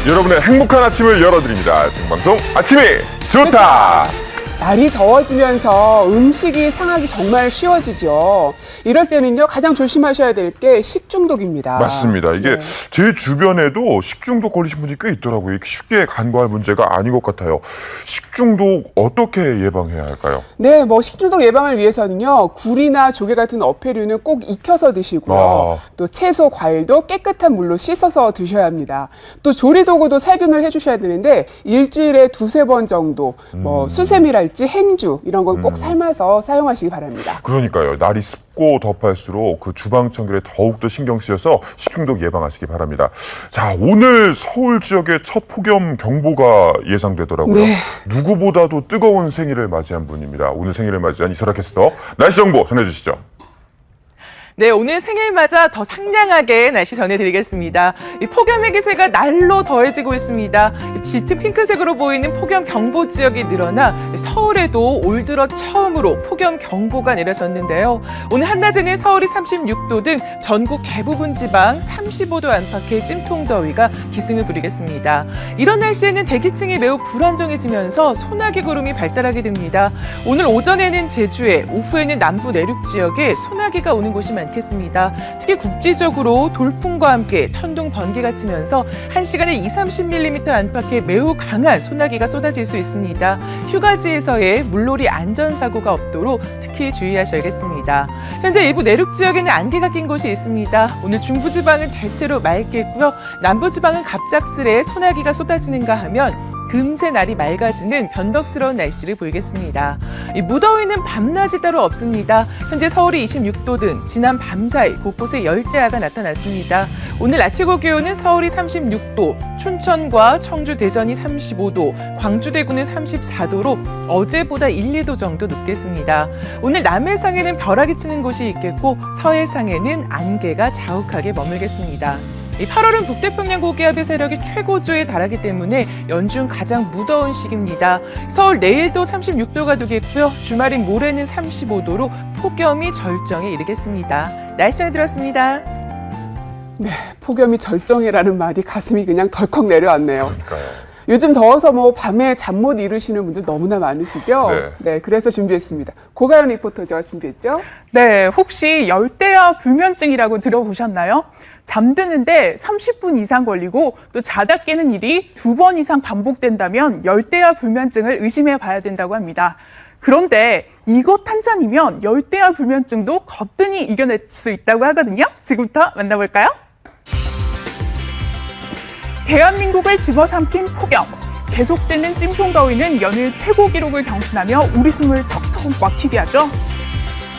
여러분의 행복한 아침을 열어드립니다. 생방송 아침이 좋다. 날이 더워지면서 음식이 상하기 정말 쉬워지죠. 이럴 때는요, 가장 조심하셔야 될 게 식중독입니다. 맞습니다. 이게 제 주변에도 식중독 걸리신 분이 꽤 있더라고요. 이게 쉽게 간과할 문제가 아닌 것 같아요. 식중독 어떻게 예방해야 할까요? 네, 식중독 예방을 위해서는요, 굴이나 조개 같은 어패류는 꼭 익혀서 드시고요. 또 채소, 과일도 깨끗한 물로 씻어서 드셔야 합니다. 또 조리도구도 살균을 해주셔야 되는데 일주일에 2-3번 정도 수세미랄지 행주 이런 건 꼭 삶아서 사용하시기 바랍니다. 그러니까요. 날이 습고 덥할수록 그 주방청결에 더욱더 신경 쓰여서 식중독 예방하시기 바랍니다. 자, 오늘 서울 지역에 첫 폭염 경보가 예상되더라고요. 네. 누구보다도 뜨거운 생일을 맞이한 분입니다. 오늘 생일을 맞이한 이설아 캐스터, 날씨 정보 전해주시죠. 네, 오늘 생일 맞아 더 상냥하게 날씨 전해드리겠습니다. 이 폭염의 기세가 날로 더해지고 있습니다. 짙은 핑크색으로 보이는 폭염 경보 지역이 늘어나 서울에도 올 들어 처음으로 폭염 경보가 내려졌는데요. 오늘 한낮에는 서울이 36도 등 전국 대부분 지방 35도 안팎의 찜통더위가 기승을 부리겠습니다. 이런 날씨에는 대기층이 매우 불안정해지면서 소나기 구름이 발달하게 됩니다. 오늘 오전에는 제주에, 오후에는 남부 내륙 지역에 소나기가 오는 곳이 많습니다. 특히 국지적으로 돌풍과 함께 천둥, 번개가 치면서 1시간에 20-30mm 안팎의 매우 강한 소나기가 쏟아질 수 있습니다. 휴가지에서의 물놀이 안전사고가 없도록 특히 주의하셔야겠습니다. 현재 일부 내륙 지역에는 안개가 낀 곳이 있습니다. 오늘 중부지방은 대체로 맑겠고요. 남부지방은 갑작스레 소나기가 쏟아지는가 하면 금세 날이 맑아지는 변덕스러운 날씨를 보이겠습니다. 이 무더위는 밤낮이 따로 없습니다. 현재 서울이 26도 등 지난 밤사이 곳곳에 열대야가 나타났습니다. 오늘 낮 최고 기온은 서울이 36도, 춘천과 청주, 대전이 35도, 광주, 대구는 34도로 어제보다 1-2도 정도 높겠습니다. 오늘 남해상에는 벼락이 치는 곳이 있겠고 서해상에는 안개가 자욱하게 머물겠습니다. 8월은 북태평양 고기압의 세력이 최고조에 달하기 때문에 연중 가장 무더운 시기입니다. 서울 내일도 36도가 되겠고요. 주말인 모레는 35도로 폭염이 절정에 이르겠습니다. 날씨 전해드렸습니다. 네, 폭염이 절정이라는 말이 가슴이 그냥 덜컥 내려왔네요. 그러니까요. 요즘 더워서 밤에 잠 못 이루시는 분들 너무나 많으시죠? 네, 그래서 준비했습니다. 고가연 리포터가 준비했죠? 네, 혹시 열대야 불면증이라고 들어보셨나요? 잠드는데 30분 이상 걸리고 또 자다 깨는 일이 2번 이상 반복된다면 열대야 불면증을 의심해 봐야 된다고 합니다. 그런데 이것 한 잔이면 열대야 불면증도 거뜬히 이겨낼 수 있다고 하거든요. 지금부터 만나볼까요? 대한민국을 집어삼킨 폭염. 계속되는 찜통더위는 연일 최고 기록을 경신하며 우리 숨을 턱턱 막히게 하죠.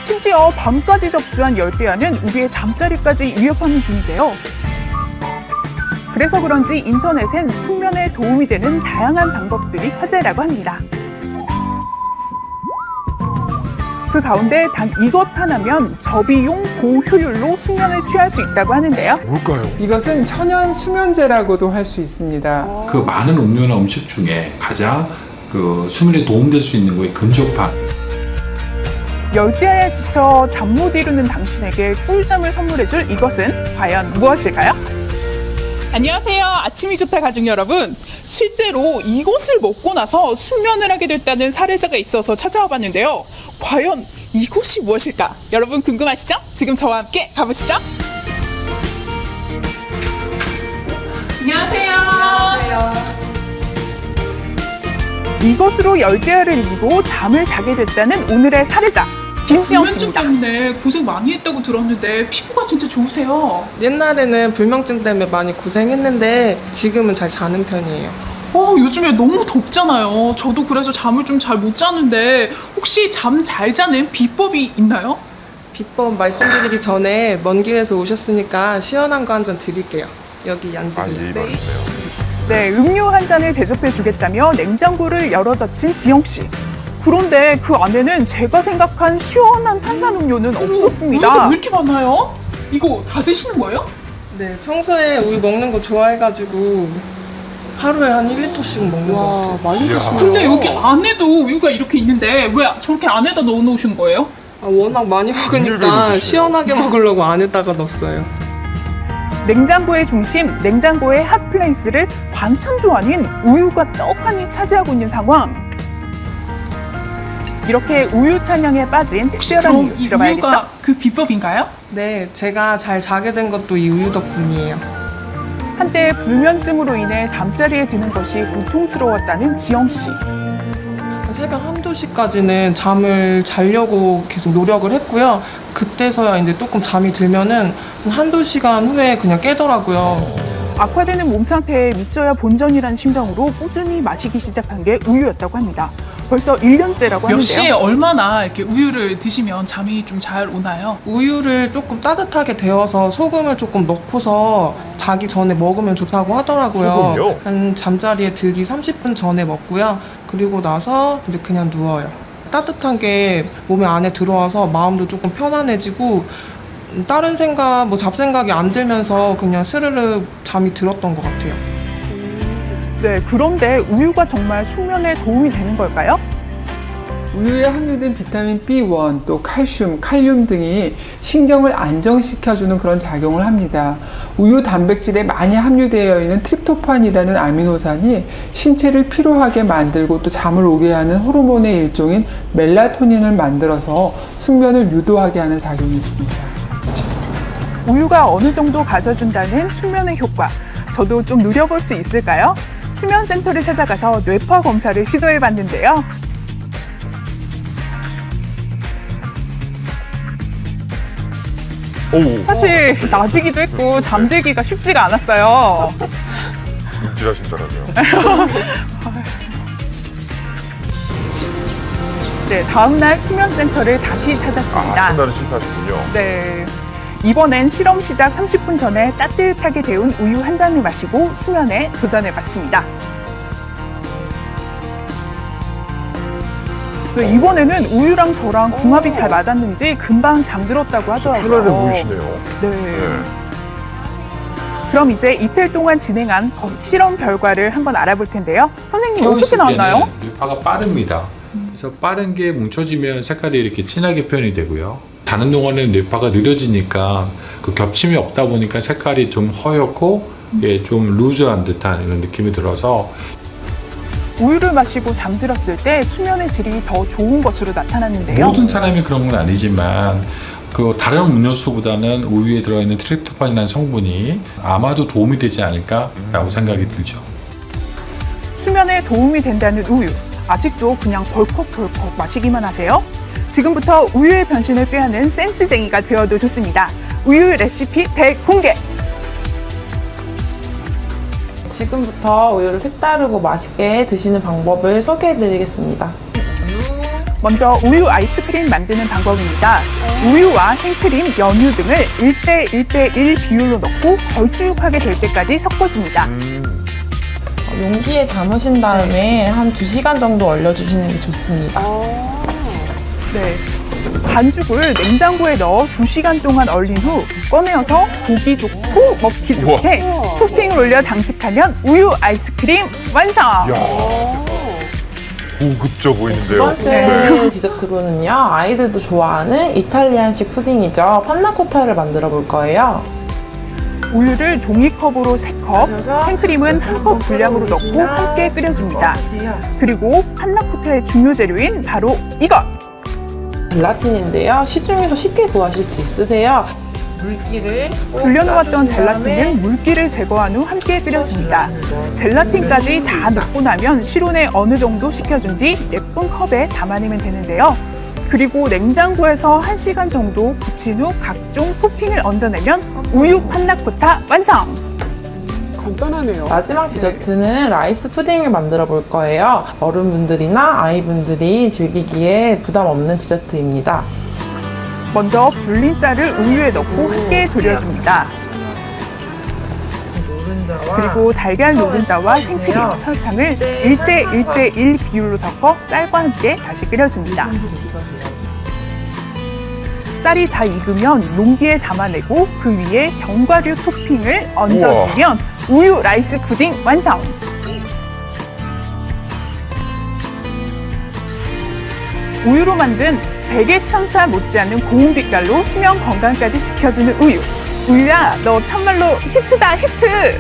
심지어 밤까지 접수한 열대야는 우리의 잠자리까지 위협하는 중인데요. 그래서 그런지 인터넷엔 숙면에 도움이 되는 다양한 방법들이 화제라고 합니다. 그 가운데 단 이것 하나면 저비용 고효율로 숙면을 취할 수 있다고 하는데요. 뭘까요? 이것은 천연 수면제라고도 할 수 있습니다. 그 많은 음료나 음식 중에 가장 수면에 도움될 수 있는 거에 근접한 열대야에 지쳐 잠 못 이루는 당신에게 꿀잠을 선물해줄 이것은 과연 무엇일까요? 안녕하세요. 아침이 좋다 가족 여러분. 실제로 이것을 먹고 나서 수면을 하게 됐다는 사례자가 있어서 찾아와 봤는데요. 과연 이것이 무엇일까? 여러분 궁금하시죠? 지금 저와 함께 가보시죠. 안녕하세요. 안녕하세요. 이것으로 열대야를 이기고 잠을 자게 됐다는 오늘의 사례자 김지영 씨입니다. 불면증 때문에 고생 많이 했다고 들었는데 피부가 진짜 좋으세요. 옛날에는 불면증 때문에 많이 고생했는데 지금은 잘 자는 편이에요. 요즘에 너무 덥잖아요. 저도 그래서 잠을 좀 잘 못 자는데 혹시 잠 잘 자는 비법이 있나요? 비법 말씀드리기 전에 먼 길에서 오셨으니까 시원한 거 한 잔 드릴게요. 여기 앉으세요. 예, 맛있네요. 네, 음료 한 잔을 대접해 주겠다며 냉장고를 열어젖힌 지영 씨. 그런데 그 안에는 제가 생각한 시원한 탄산음료는 없었습니다. 우유가 왜 이렇게 많아요? 이거 다 드시는 거예요? 네, 평소에 우유 먹는 거 좋아해가지고 하루에 한 1리터씩 먹는 거 같아요. 많이 드시네요. 근데 여기 안에도 우유가 이렇게 있는데 왜 저렇게 안에다 넣어 놓으신 거예요? 워낙 많이 먹으니까 시원하게 먹으려고 안에다가 넣었어요. 냉장고의 중심, 냉장고의 핫플레이스를 반찬도 아닌 우유가 떡하니 차지하고 있는 상황. 이렇게 우유 찬양에 빠진 특별한 그럼 이유 이 들어봐야겠죠? 우유가 그 비법인가요? 네, 제가 잘 자게 된 것도 이 우유 덕분이에요. 한때 불면증으로 인해 잠자리에 드는 것이 고통스러웠다는 지영 씨. 새벽 1~2시까지는 잠을 자려고 계속 노력을 했고요. 그때서야 이제 조금 잠이 들면은 한 1~2시간 후에 그냥 깨더라고요. 악화되는 몸 상태에 믿져야 본전이라는 심정으로 꾸준히 마시기 시작한 게 우유였다고 합니다. 벌써 1년째라고 몇 시에 하는데요. 얼마나 이렇게 우유를 드시면 잠이 좀 잘 오나요? 우유를 조금 따뜻하게 데워서 소금을 조금 넣고서 자기 전에 먹으면 좋다고 하더라고요. 소금이요? 한 잠자리에 들기 30분 전에 먹고요. 그리고 나서 이제 그냥 누워요. 따뜻한 게 몸에 안에 들어와서 마음도 조금 편안해지고 다른 생각, 뭐 잡생각이 안 들면서 그냥 스르르 잠이 들었던 것 같아요. 네, 그런데 우유가 정말 숙면에 도움이 되는 걸까요? 우유에 함유된 비타민 B1, 또 칼슘, 칼륨 등이 신경을 안정시켜주는 그런 작용을 합니다. 우유 단백질에 많이 함유되어 있는 트립토판이라는 아미노산이 신체를 피로하게 만들고 또 잠을 오게 하는 호르몬의 일종인 멜라토닌을 만들어서 숙면을 유도하게 하는 작용이 있습니다. 우유가 어느 정도 가져준다는 숙면의 효과. 저도 좀 누려볼 수 있을까요? 수면센터를 찾아가서 뇌파 검사를 시도해봤는데요. 오, 사실 낮이기도 했고 잠들기가 쉽지가 않았어요. 일하신다라고요. 네, 다음날 수면센터를 다시 찾았습니다. 한달은 싫다시군요. 네. 이번엔 실험 시작 30분 전에 따뜻하게 데운 우유 한 잔을 마시고 수면에 도전해봤습니다. 네, 이번에는 우유랑 저랑 궁합이 잘 맞았는지 금방 잠들었다고 하더라고요. 편안해 보이시네요. 네. 네. 그럼 이제 이틀 동안 진행한 실험 결과를 한번 알아볼 텐데요. 선생님 어떻게 나왔나요? 뇌파가 빠릅니다. 그래서 빠른 게 뭉쳐지면 색깔이 이렇게 진하게 표현이 되고요. 자는 동안에는 뇌파가 느려지니까 그 겹침이 없다 보니까 색깔이 좀 허옇고 예, 좀 루즈한 듯한 이런 느낌이 들어서 우유를 마시고 잠들었을 때 수면의 질이 더 좋은 것으로 나타났는데요. 모든 사람이 그런 건 아니지만 그 다른 음료수보다는 우유에 들어있는 트립토판이라는 성분이 아마도 도움이 되지 않을까라고 생각이 들죠. 수면에 도움이 된다는 우유. 아직도 그냥 벌컥벌컥 마시기만 하세요? 지금부터 우유의 변신을 꾀하는 센스쟁이가 되어도 좋습니다. 우유 레시피 대공개! 지금부터 우유를 색다르고 맛있게 드시는 방법을 소개해드리겠습니다. 먼저 우유 아이스크림 만드는 방법입니다. 우유와 생크림, 연유 등을 1:1:1 비율로 넣고 걸쭉하게 될 때까지 섞어줍니다. 용기에 담으신 다음에 한 2시간 정도 얼려주시는 게 좋습니다. 네. 반죽을 냉장고에 넣어 2시간 동안 얼린 후 꺼내어서 보기 좋고 먹기 좋게 토핑을 올려 장식하면 우유 아이스크림 완성! 이야, 고급져 두 보이는데요. 번째 디저트로는요, 아이들도 좋아하는 이탈리안식 푸딩이죠. 판나코타를 만들어 볼 거예요. 우유를 종이컵으로 3컵, 생크림은 1컵 분량으로 넣고 함께 끓여줍니다. 그리고 판나코타의 중요 재료인 바로 이것! 젤라틴인데요. 시중에서 쉽게 구하실 수 있으세요. 물기를 불려놓았던 젤라틴은 물기를 제거한 후 함께 끓여줍니다. 젤라틴까지 다 넣고 나면 실온에 어느 정도 식혀준 뒤 예쁜 컵에 담아내면 되는데요. 그리고 냉장고에서 1시간 정도 굳힌 후 각종 토핑을 얹어내면 우유 판나코타 완성! 간단하네요. 마지막 디저트는 라이스 푸딩을 만들어 볼 거예요. 어른분들이나 아이분들이 즐기기에 부담 없는 디저트입니다. 먼저 불린 쌀을 우유에 넣고 함께 졸여줍니다. 그리고 달걀 노른자와 생크림, 설탕을 1:1:1 비율로 섞어 쌀과 함께 다시 끓여줍니다. 쌀이 다 익으면 용기에 담아내고 그 위에 견과류 토핑을 얹어주면 우유 라이스 푸딩 완성! 우유로 만든 백의 천사 못지않은 고운 빛깔로 수면 건강까지 지켜주는 우유. 우유야, 너 참말로 히트다, 히트!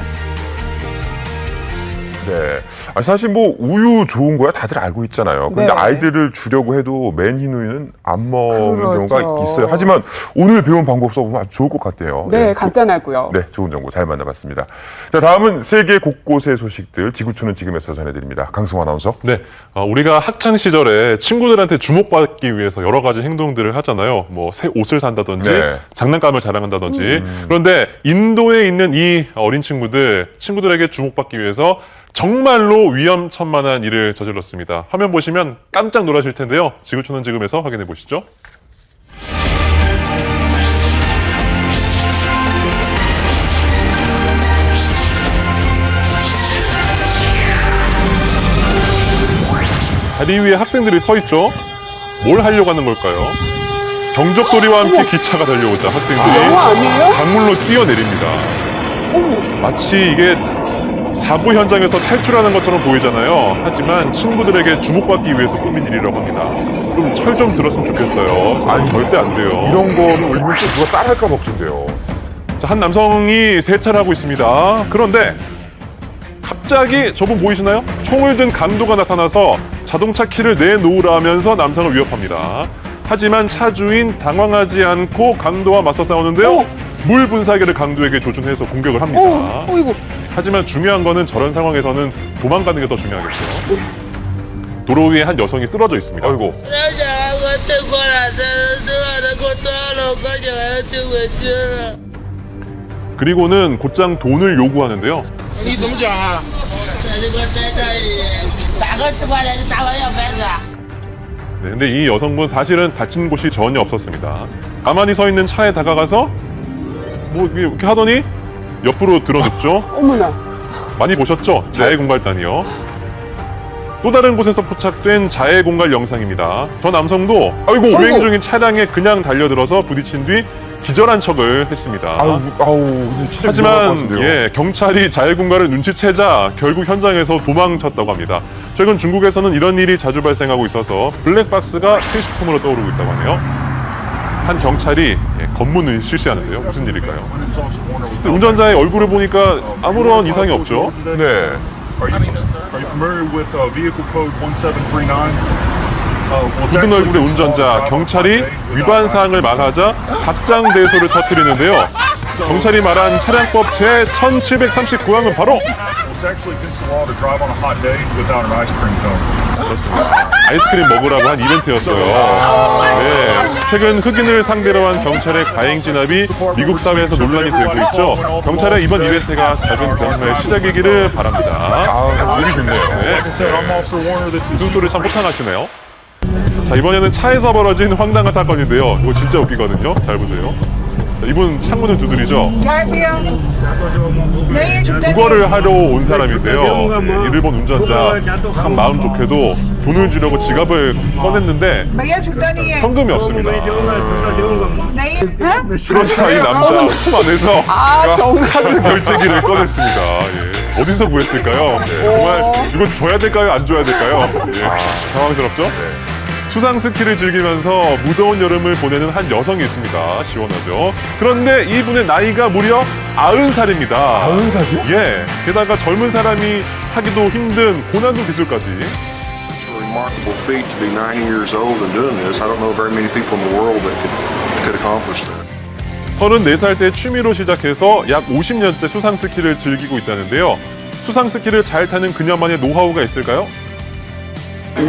네. 사실 뭐 우유 좋은 거야 다들 알고 있잖아요. 근데 네. 아이들을 주려고 해도 맨흰 우유는 안 먹는 그렇죠. 경우가 있어요. 하지만 오늘 배운 방법 써보면 아주 좋을 것 같아요. 네, 예. 간단하고요. 네, 좋은 정보 잘 만나봤습니다. 자, 다음은 세계 곳곳의 소식들 지구촌은 지금에서 전해드립니다. 강승호 아나운서. 네, 우리가 학창 시절에 친구들한테 주목받기 위해서 여러 가지 행동들을 하잖아요. 뭐 새 옷을 산다든지, 네. 장난감을 자랑한다든지. 그런데 인도에 있는 이 어린 친구들에게 주목받기 위해서 정말로 위험천만한 일을 저질렀습니다. 화면 보시면 깜짝 놀라실 텐데요. 지구촌은 지금에서 확인해 보시죠. 다리 위에 학생들이 서 있죠. 뭘 하려고 하는 걸까요? 경적 소리와 함께 기차가 달려오자 학생들이 영화 아니에요? 강물로 뛰어내립니다. 마치 이게 사고 현장에서 탈출하는 것처럼 보이잖아요. 하지만 친구들에게 주목받기 위해서 꾸민 일이라고 합니다. 좀 철 좀 들었으면 좋겠어요. 아니, 절대 안 돼요. 이런 거는 올리면 또 누가 따라할까 걱정돼요. 자, 한 남성이 세차를 하고 있습니다. 그런데 갑자기 저분 보이시나요? 총을 든 강도가 나타나서 자동차 키를 내놓으라면서 남성을 위협합니다. 하지만 차 주인 당황하지 않고 강도와 맞서 싸우는데요. 물 분사기를 강도에게 조준해서 공격을 합니다. 어이구. 하지만 중요한 거는 저런 상황에서는 도망가는 게 더 중요하겠죠. 도로 위에 한 여성이 쓰러져 있습니다. 아이고. 그리고는 곧장 돈을 요구하는데요. 네, 근데 이 여성분 사실은 다친 곳이 전혀 없었습니다. 가만히 서 있는 차에 다가가서 뭐 이렇게 하더니 옆으로 들어눕죠. 어머나. 많이 보셨죠? 자해공갈단이요. 또 다른 곳에서 포착된 자해공갈 영상입니다. 저 남성도 주행 중인 차량에 그냥 달려들어서 부딪힌 뒤 기절한 척을 했습니다. 진짜 하지만 경찰이 자해공갈을 눈치채자 결국 현장에서 도망쳤다고 합니다. 최근 중국에서는 이런 일이 자주 발생하고 있어서 블랙박스가 필수품으로 떠오르고 있다고 하네요. 한 경찰이 검문을 실시하는데요. 무슨 일일까요? 운전자의 얼굴을 보니까 아무런 이상이 없죠. 네. 굳은 얼굴의 운전자, 경찰이 위반 사항을 말하자 답장대소를 터뜨리는데요. 경찰이 말한 차량법 제1739항은 바로 그렇습니다. 아이스크림 먹으라고 한 이벤트였어요. 네, 최근 흑인을 상대로 한 경찰의 과잉 진압이 미국 사회에서 논란이 되고 있죠. 경찰의 이번 이벤트가 작은 변화의 시작이기를 바랍니다. 일이 좋네요. 네, 무슨 소리 참 호탕하시네요. 자, 이번에는 차에서 벌어진 황당한 사건인데요. 이거 진짜 웃기거든요. 잘 보세요. 자, 이분 창문을 두드리죠. 구걸을 하러 온 사람인데요. 네, 일본 운전자 참 마음 좋게도 돈을 주려고 지갑을 꺼냈는데 현금이 없습니다. 그러자 이 남자 품 안에서 카드 결제기를 꺼냈습니다. 예. 어디서 구했을까요? 네, 정말 이거 줘야 될까요? 안 줘야 될까요? 예. 당황스럽죠? 네. 수상 스키를 즐기면서 무더운 여름을 보내는 한 여성이 있습니다. 시원하죠. 그런데 이분의 나이가 무려 90살입니다. 90살이요? 예. 게다가 젊은 사람이 하기도 힘든 고난도 기술까지. Remarkable feat to be 90 years old and doing this. I don't know very many people in the world that could accomplish that. 34살 때 취미로 시작해서 약 50년째 수상 스키를 즐기고 있다는데요. 수상 스키를 잘 타는 그녀만의 노하우가 있을까요?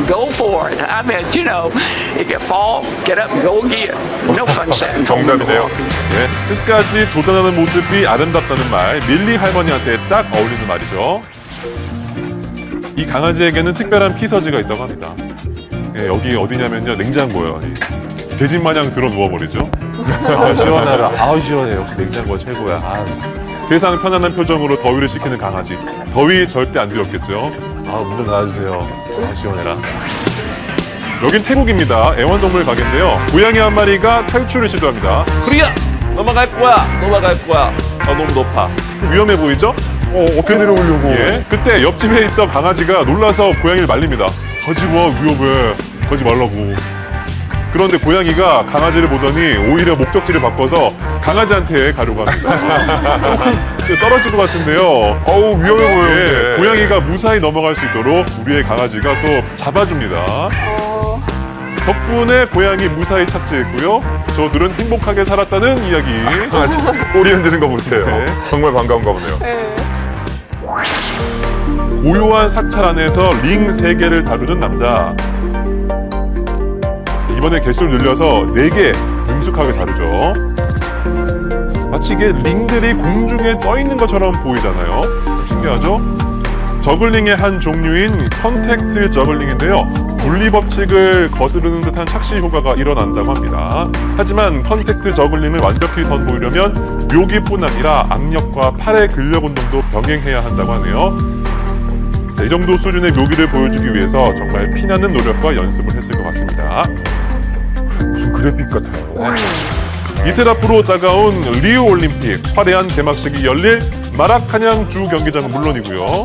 Go for it. I mean, you know, if you fall, get up and go again. No fun sitting home. 정답이네요. 네, 끝까지 도전하는 모습이 아름답다는 말, 밀리 할머니한테 딱 어울리는 말이죠. 이 강아지에게는 특별한 피서지가 있다고 합니다. 예, 여기 어디냐면요, 냉장고요. 제 집 마냥 들어 누워버리죠. 시원하라. 아우 시원해. 역시 냉장고가 최고야. 세상 편안한 표정으로 더위를 식히는 강아지. 더위 절대 안 두렵겠죠. 문 좀 닫아주세요. 시원해라. 여긴 태국입니다. 애완동물 가게인데요. 고양이 한 마리가 탈출을 시도합니다. 그리야! 넘어갈 거야! 넘어갈 거야! 너무 높아. 위험해 보이죠? 어떻게 내려오려고. 예, 그때 옆집에 있던 강아지가 놀라서 고양이를 말립니다. 가지 마, 위험해. 가지 말라고. 그런데 고양이가 강아지를 보더니 오히려 목적지를 바꿔서 강아지한테 가려고 합니다. 떨어질 것 같은데요. 어우, 위험해 보여요. 예, 고양이가 무사히 넘어갈 수 있도록 우리의 강아지가 또 잡아줍니다. 덕분에 고양이 무사히 착지했고요. 저들은 행복하게 살았다는 이야기. 강아지 꼬리 흔드는 거 보세요. 네. 정말 반가운가 보네요. 고요한 사찰 안에서 링 3개를 다루는 남자. 이번에 개수를 늘려서 4개 능숙하게 다루죠. 마치 이게 링들이 공중에 떠 있는 것처럼 보이잖아요. 신기하죠? 저글링의 한 종류인 컨택트 저글링인데요. 분리 법칙을 거스르는 듯한 착시 효과가 일어난다고 합니다. 하지만 컨택트 저글링을 완벽히 선보이려면 묘기뿐 아니라 악력과 팔의 근력 운동도 병행해야 한다고 하네요. 이 정도 수준의 묘기를 보여주기 위해서 정말 피나는 노력과 연습을 했을 것 같습니다. 무슨 그래픽 같아요. 이틀 앞으로 다가온 리우 올림픽 화려한 개막식이 열릴 마라카냥 주 경기장은 물론이고요.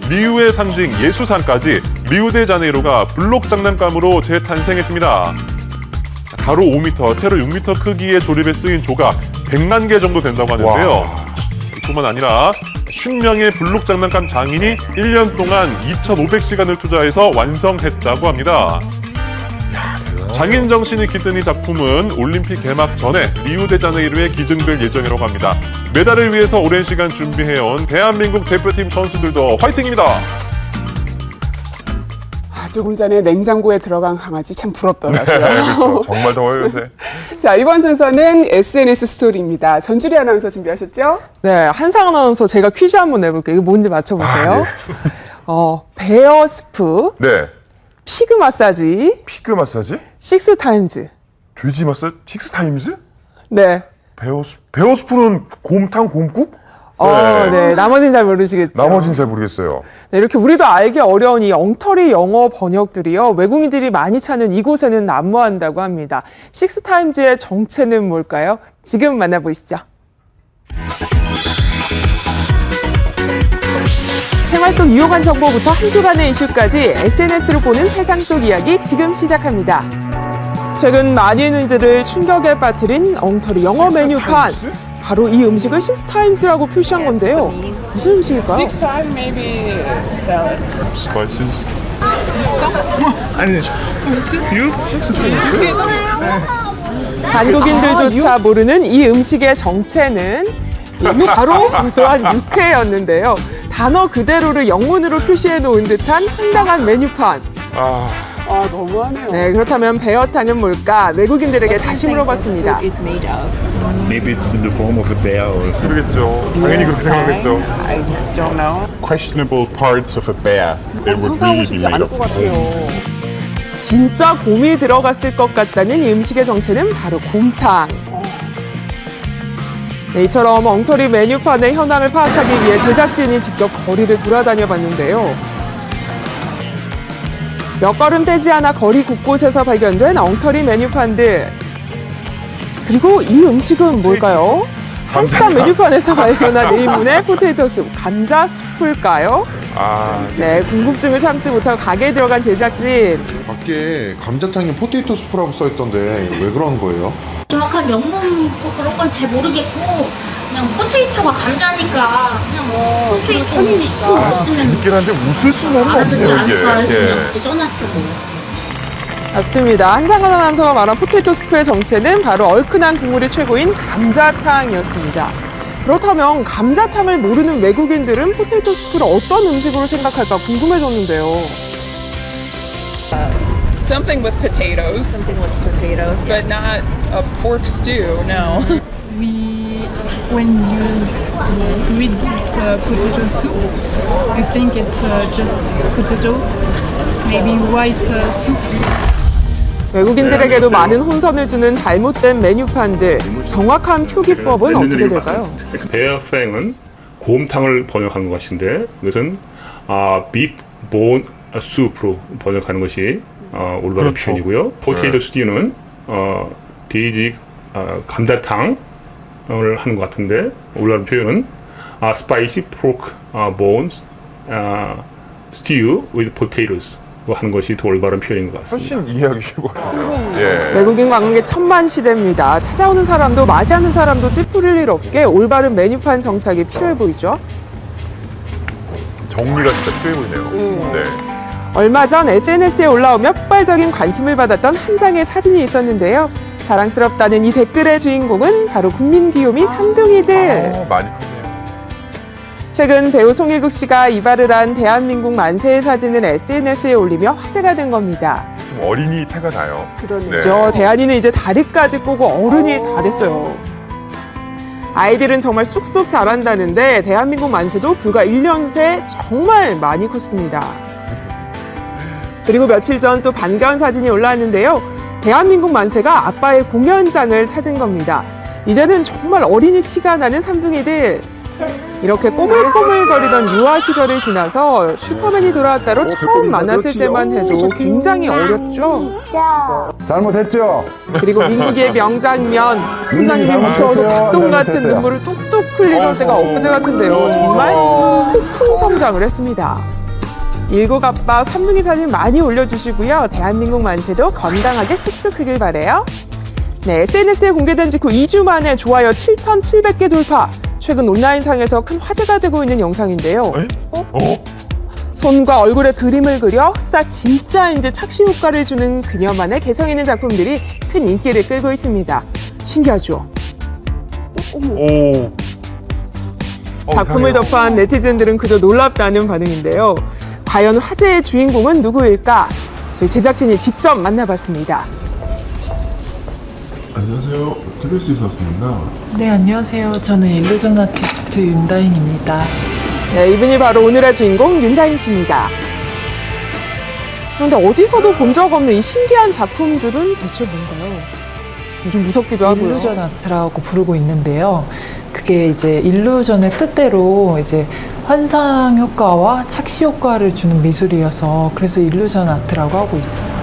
리우의 상징 예수산까지 리우데자네이루가 블록 장난감으로 재탄생했습니다. 가로 5m, 세로 6m 크기의 조립에 쓰인 조각 100만 개 정도 된다고 하는데요. 뿐만 아니라 10명의 블록 장난감 장인이 1년 동안 2,500시간을 투자해서 완성했다고 합니다. 장인 정신이 깃든 이 작품은 올림픽 개막 전에 리우데자네이루에 기증될 예정이라고 합니다. 메달을 위해서 오랜 시간 준비해온 대한민국 대표팀 선수들도 화이팅입니다. 조금 전에 냉장고에 들어간 강아지 참 부럽더라고요. 그렇죠. 정말 더워요 요새. 자, 이번 순서는 SNS 스토리입니다. 전주리 아나운서 준비하셨죠? 네, 한상 아나운서 제가 퀴즈 한번 내볼게요. 이거 뭔지 맞춰보세요. 베어스프, 네. 피그 마사지, 피그 마사지? 식스타임즈. 돼지 마사지? 식스타임즈? 네. 베어스프는 곰탕, 곰국? 네. 나머지는 잘 모르시겠죠. 나머지는 잘 모르겠어요. 네, 이렇게 우리도 알기 어려운 이 엉터리 영어 번역들이요. 외국인들이 많이 찾는 이곳에는 난무한다고 합니다. 식스타임즈의 정체는 뭘까요? 지금 만나보시죠. 생활 속 유용한 정보부터 한 주간의 이슈까지 SNS로 보는 세상 속 이야기 지금 시작합니다. 최근 많이는들을 충격에 빠뜨린 엉터리 영어 메뉴판. 바로 이 음식을 식스타임즈라고 표시한 건데요. 무슨 음식일까요? Time maybe salad. Spices? 아니, 한국인들조차 모르는 이 음식의 정체는 바로 구수한 육회였는데요. 단어 그대로를 영문으로 표시해 놓은 듯한 황당한 메뉴판. 너무하네요. 네, 그렇다면 베어탕은 뭘까? 외국인들에게 다시 물어봤습니다. Maybe it's in the form of a bear or 그러겠죠. 당연히 그렇게 생각하겠죠. I don't know. questionable parts of a bear. They would 상상하고 really be 싶지 made 않을 of 것 같아요. 진짜 곰이 들어갔을 것 같다는 이 음식의 정체는 바로 곰탕. 네, 이처럼 엉터리 메뉴판의 현황을 파악하기 위해 제작진이 직접 거리를 돌아다녀 봤는데요. 몇 걸음 떼지 않아 거리 곳곳에서 발견된 엉터리 메뉴판들. 그리고 이 음식은 뭘까요? 한스타 메뉴판에서 발견한 네이문의 포테이토 숲, 감자 스프일까요? 네, 궁금증을 참지 못하고 가게에 들어간 제작진. 밖에 감자탕에 포테이토 스프라고 써있던데 왜 그러는 거예요? 정확한 영문 그런 건 잘 모르겠고 그냥 포테이토가 감자니까 그냥 뭐 포테이토 스프 있으면 재밌긴 한데 웃을 수는 알아듣지 없네요, 않을까 해서 이게. 그냥 이렇게 써놨고. 맞습니다. 한상한 아나운서가 말한 포테이토 스프의 정체는 바로 얼큰한 국물이 최고인 감자탕이었습니다. 그렇다면 감자탕을 모르는 외국인들은 포테이토 스프를 어떤 음식으로 생각할까 궁금해졌는데요. Something with potatoes. But not a pork stew, no. When you read this potato soup, you think it's just potato, maybe white soup. 외국인들에게도 많은 혼선을 주는 잘못된 메뉴판들. 정확한 표기법은 어떻게 될까요? 베어탕은 곰탕을 번역한 것인데 이것은 beef bone soup로 번역하는 것이 올바른 표현이고요. 포테이토 스튜는 돼지 감자탕을 하는 것 같은데 올바른 표현은 spicy pork bones stew with potatoes 하는 것이 더 올바른 표현인 것 같습니다. 훨씬 이해하기 쉬워. 예. 외국인 관광객 천만 시대입니다. 찾아오는 사람도 맞이하는 사람도 찌푸릴 일 없게 올바른 메뉴판 정착이 필요해 보이죠. 정리가 진짜 필요해 보이네요. 네. 얼마 전 SNS에 올라오며 폭발적인 관심을 받았던 한 장의 사진이 있었는데요. 자랑스럽다는 이 댓글의 주인공은 바로 국민 귀요미 삼둥이들. 많이 크네요. 최근 배우 송일국 씨가 이발을 한 대한민국 만세의 사진을 SNS에 올리며 화제가 된 겁니다. 좀 어린이 태가 나요. 그렇죠. 대한이는 이제 다리까지 꼬고 어른이 다 됐어요. 아이들은 정말 쑥쑥 자란다는데 대한민국 만세도 불과 1년 새 정말 많이 컸습니다. 그리고 며칠 전 또 반가운 사진이 올라왔는데요. 대한민국 만세가 아빠의 공연장을 찾은 겁니다. 이제는 정말 어린이 티가 나는 삼둥이들. 이렇게 꼬물꼬물거리던 유아 시절을 지나서 슈퍼맨이 돌아왔다로 처음 만났을 때만 해도 굉장히 어렸죠. 잘못했죠. 그리고 민국이의 명장면, 훈장님이 무서워서 닭똥 같은 눈물을 뚝뚝 흘리던 때가 엊그제 같은데요. 정말 폭풍 성장을 했습니다. 일곱 아빠 삼둥이 사진 많이 올려주시고요. 대한민국 만세도 건강하게 쑥쑥 크길 바래요. 네, SNS에 공개된 직후 2주 만에 좋아요 7,700개 돌파. 최근 온라인상에서 큰 화제가 되고 있는 영상인데요. 손과 얼굴에 그림을 그려 흑사 진짜인지 착시 효과를 주는 그녀만의 개성 있는 작품들이 큰 인기를 끌고 있습니다. 신기하죠? 작품을 접한 네티즌들은 그저 놀랍다는 반응인데요. 과연 화제의 주인공은 누구일까? 저희 제작진이 직접 만나봤습니다. 안녕하세요. KBS 있었습니다. 네, 안녕하세요. 저는 일루전 아티스트 윤다인입니다. 네, 이분이 바로 오늘의 주인공 윤다인 씨입니다. 그런데 어디서도 본 적 없는 이 신기한 작품들은 대체 뭔가요? 좀 무섭기도 하고요. 일루전 아트라고 부르고 있는데요. 그게 이제 일루전의 뜻대로 이제 환상 효과와 착시 효과를 주는 미술이어서 그래서 일루전 아트라고 하고 있어요.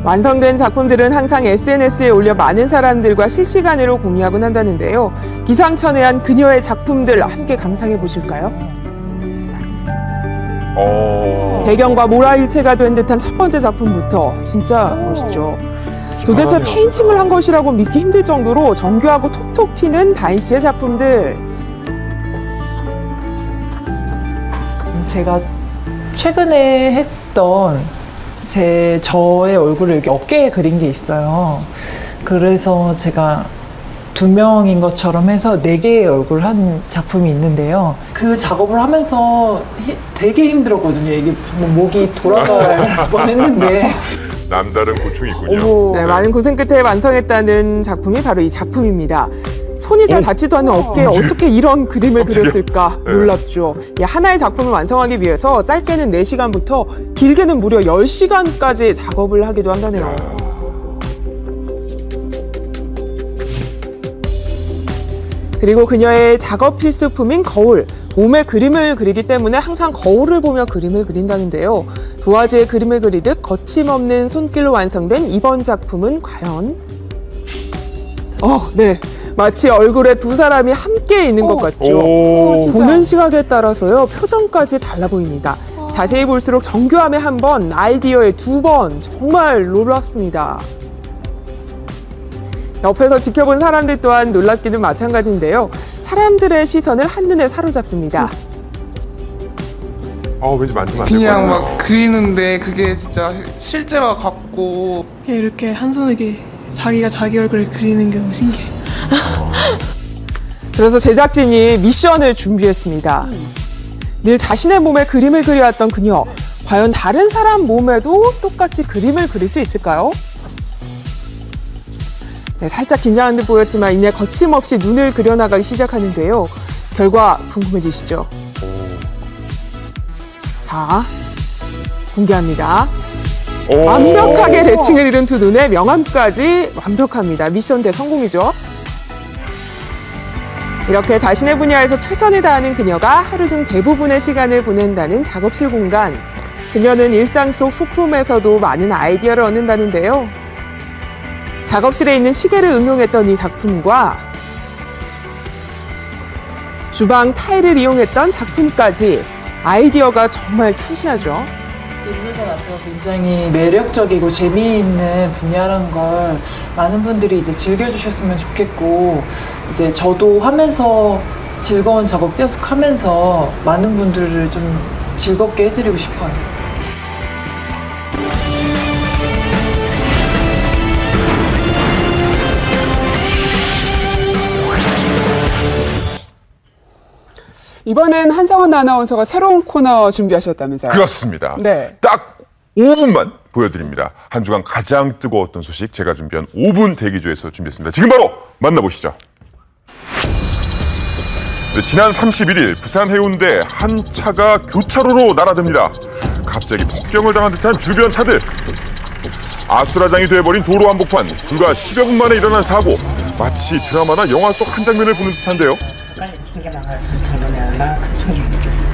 완성된 작품들은 항상 SNS에 올려 많은 사람들과 실시간으로 공유하곤 한다는데요. 기상천외한 그녀의 작품들 함께 감상해 보실까요? 배경과 모라일체가 된 듯한 첫 번째 작품부터 진짜 멋있죠. 도대체 페인팅을 한 것이라고 믿기 힘들 정도로 정교하고 톡톡 튀는 다인 씨의 작품들. 제가 최근에 했던 저의 얼굴을 이렇게 어깨에 그린 게 있어요. 그래서 제가 2명인 것처럼 해서 4개의 얼굴을 한 작품이 있는데요. 그 작업을 하면서 되게 힘들었거든요. 이게 목이 돌아갈 뻔했는데. 남다른 고충이 있군요. 네, 많은 고생 끝에 완성했다는 작품이 바로 이 작품입니다. 손이 잘 닿지도 않는 어깨에 어떻게 이런 그림을 그렸을까 놀랍죠. 하나의 작품을 완성하기 위해서 짧게는 4시간부터 길게는 무려 10시간까지 작업을 하기도 한다네요. 그리고 그녀의 작업 필수품인 거울. 몸에 그림을 그리기 때문에 항상 거울을 보며 그림을 그린다는데요. 도화지에 그림을 그리듯 거침없는 손길로 완성된 이번 작품은 과연? 네. 마치 얼굴에 두 사람이 함께 있는 것 같죠. 보는 시각에 따라서요, 표정까지 달라 보입니다. 자세히 볼수록 정교함에 1번, 아이디어에 2번, 정말 놀랍습니다. 옆에서 지켜본 사람들 또한 놀랍기는 마찬가지인데요. 사람들의 시선을 한눈에 사로잡습니다. 왠지 만지면 안 될 그냥 것 막 같아요. 그리는데 그게 진짜 실제와 같고 이렇게 한 손에 자기가 자기 얼굴을 그리는 게 너무 신기해. 그래서 제작진이 미션을 준비했습니다. 늘 자신의 몸에 그림을 그려왔던 그녀. 과연 다른 사람 몸에도 똑같이 그림을 그릴 수 있을까요? 네, 살짝 긴장한 듯 보였지만 이내 거침없이 눈을 그려나가기 시작하는데요. 결과 궁금해지시죠? 자, 공개합니다. 완벽하게 대칭을 이룬 두 눈에 명암까지 완벽합니다. 미션 대성공이죠. 이렇게 자신의 분야에서 최선을 다하는 그녀가 하루 중 대부분의 시간을 보낸다는 작업실 공간. 그녀는 일상 속 소품에서도 많은 아이디어를 얻는다는데요. 작업실에 있는 시계를 응용했던 이 작품과 주방 타일을 이용했던 작품까지 아이디어가 정말 참신하죠. 일루전 아트가 굉장히 매력적이고 재미있는 분야란 걸 많은 분들이 이제 즐겨주셨으면 좋겠고, 이제 저도 하면서 즐거운 작업 계속하면서 많은 분들을 좀 즐겁게 해드리고 싶어요. 이번엔 한상원 아나운서가 새로운 코너 준비하셨다면서요? 그렇습니다. 네. 딱 5분만 보여드립니다. 한 주간 가장 뜨거웠던 소식 제가 준비한 5분 대기조에서 준비했습니다. 지금 바로 만나보시죠. 네, 지난 31일 부산 해운대 한 차가 교차로로 날아듭니다. 갑자기 폭경을 당한 듯한 주변 차들. 아수라장이 돼버린 도로 한복판. 불과 10여 분 만에 일어난 사고. 마치 드라마나 영화 속 한 장면을 보는 듯한데요. 튕겨나가서 정도는 얼마나 큰 충격을 느꼈어요.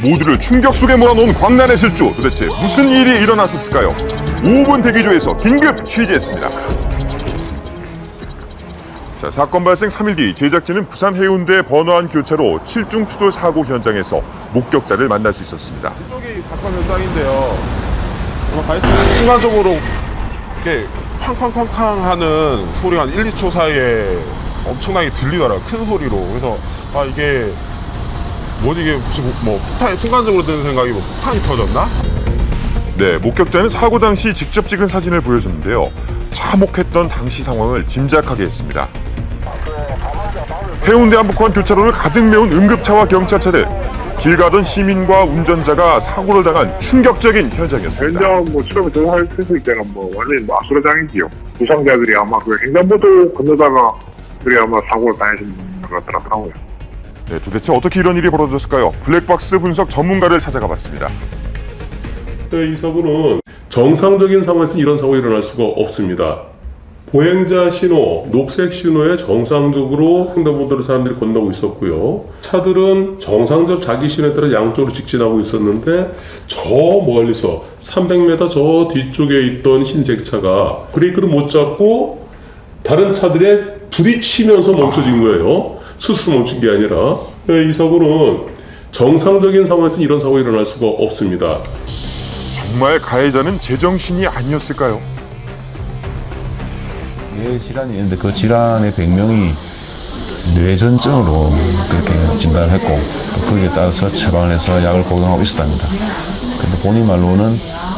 모두를 충격 속에 몰아놓은 광란의 실주. 도대체 무슨 일이 일어났었을까요? 5분 대기조에서 긴급 취재했습니다. 자, 사건 발생 3일 뒤 제작진은 부산 해운대 번화한 교차로 7중 추돌 사고 현장에서 목격자를 만날 수 있었습니다. 이쪽이 사건 현장인데요. 순간적으로 이게 쾅쾅쾅쾅 하는 소리가 한 1, 2초 사이에 엄청나게 들리더라고요. 큰 소리로. 그래서 아 이게 뭐지, 이게 혹시 뭐 폭탄이, 순간적으로 드는 생각이 뭐 폭탄이 터졌나? 네, 목격자는 사고 당시 직접 찍은 사진을 보여줬는데요. 참혹했던 당시 상황을 짐작하게 했습니다. 해운대 한복판 교차로를 가득 메운 응급차와 경찰차들. 길 가던 시민과 운전자가 사고를 당한 충격적인 현장이었습니다. 현장 뭐 실험을 들어갈 수 있다는 뭐 완전히 아수라장이지요. 부상자들이 아마 그 횡단보도 건너다가 그래 아마 사고를 당하신 것 같더라고요. 네, 도대체 어떻게 이런 일이 벌어졌을까요? 블랙박스 분석 전문가를 찾아가 봤습니다. 네, 이 사고는 정상적인 상황에서 이런 사고가 일어날 수가 없습니다. 보행자 신호, 녹색 신호에 정상적으로 횡단보도를 사람들이 건너고 있었고요. 차들은 정상적 자기 신호에 따라 양쪽으로 직진하고 있었는데 저 멀리서 300m 저 뒤쪽에 있던 흰색 차가 브레이크를 못 잡고 다른 차들에 부딪히면서 멈춰진 거예요. 스스로 멈춘 게 아니라. 이 사고는 정상적인 상황에서 이런 사고가 일어날 수가 없습니다. 정말 가해자는 제정신이 아니었을까요? 뇌질환이 있는데 그 질환의 병명이 뇌전증으로 그렇게 진단을 했고 거기에 따라서 처방을 해서 약을 복용하고 있었답니다. 그런데 본인 말로는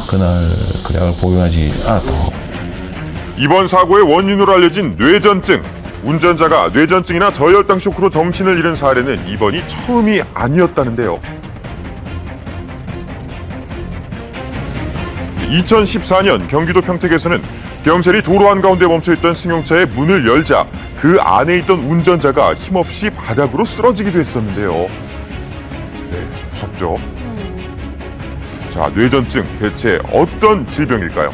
그날 그 약을 복용하지 않았다고. 이번 사고의 원인으로 알려진 뇌전증. 운전자가 뇌전증이나 저혈당 쇼크로 정신을 잃은 사례는 이번이 처음이 아니었다는데요. 2014년 경기도 평택에서는 경찰이 도로 한가운데 멈춰있던 승용차의 문을 열자 그 안에 있던 운전자가 힘없이 바닥으로 쓰러지기도 했었는데요. 네, 무섭죠? 자, 뇌전증 대체 어떤 질병일까요?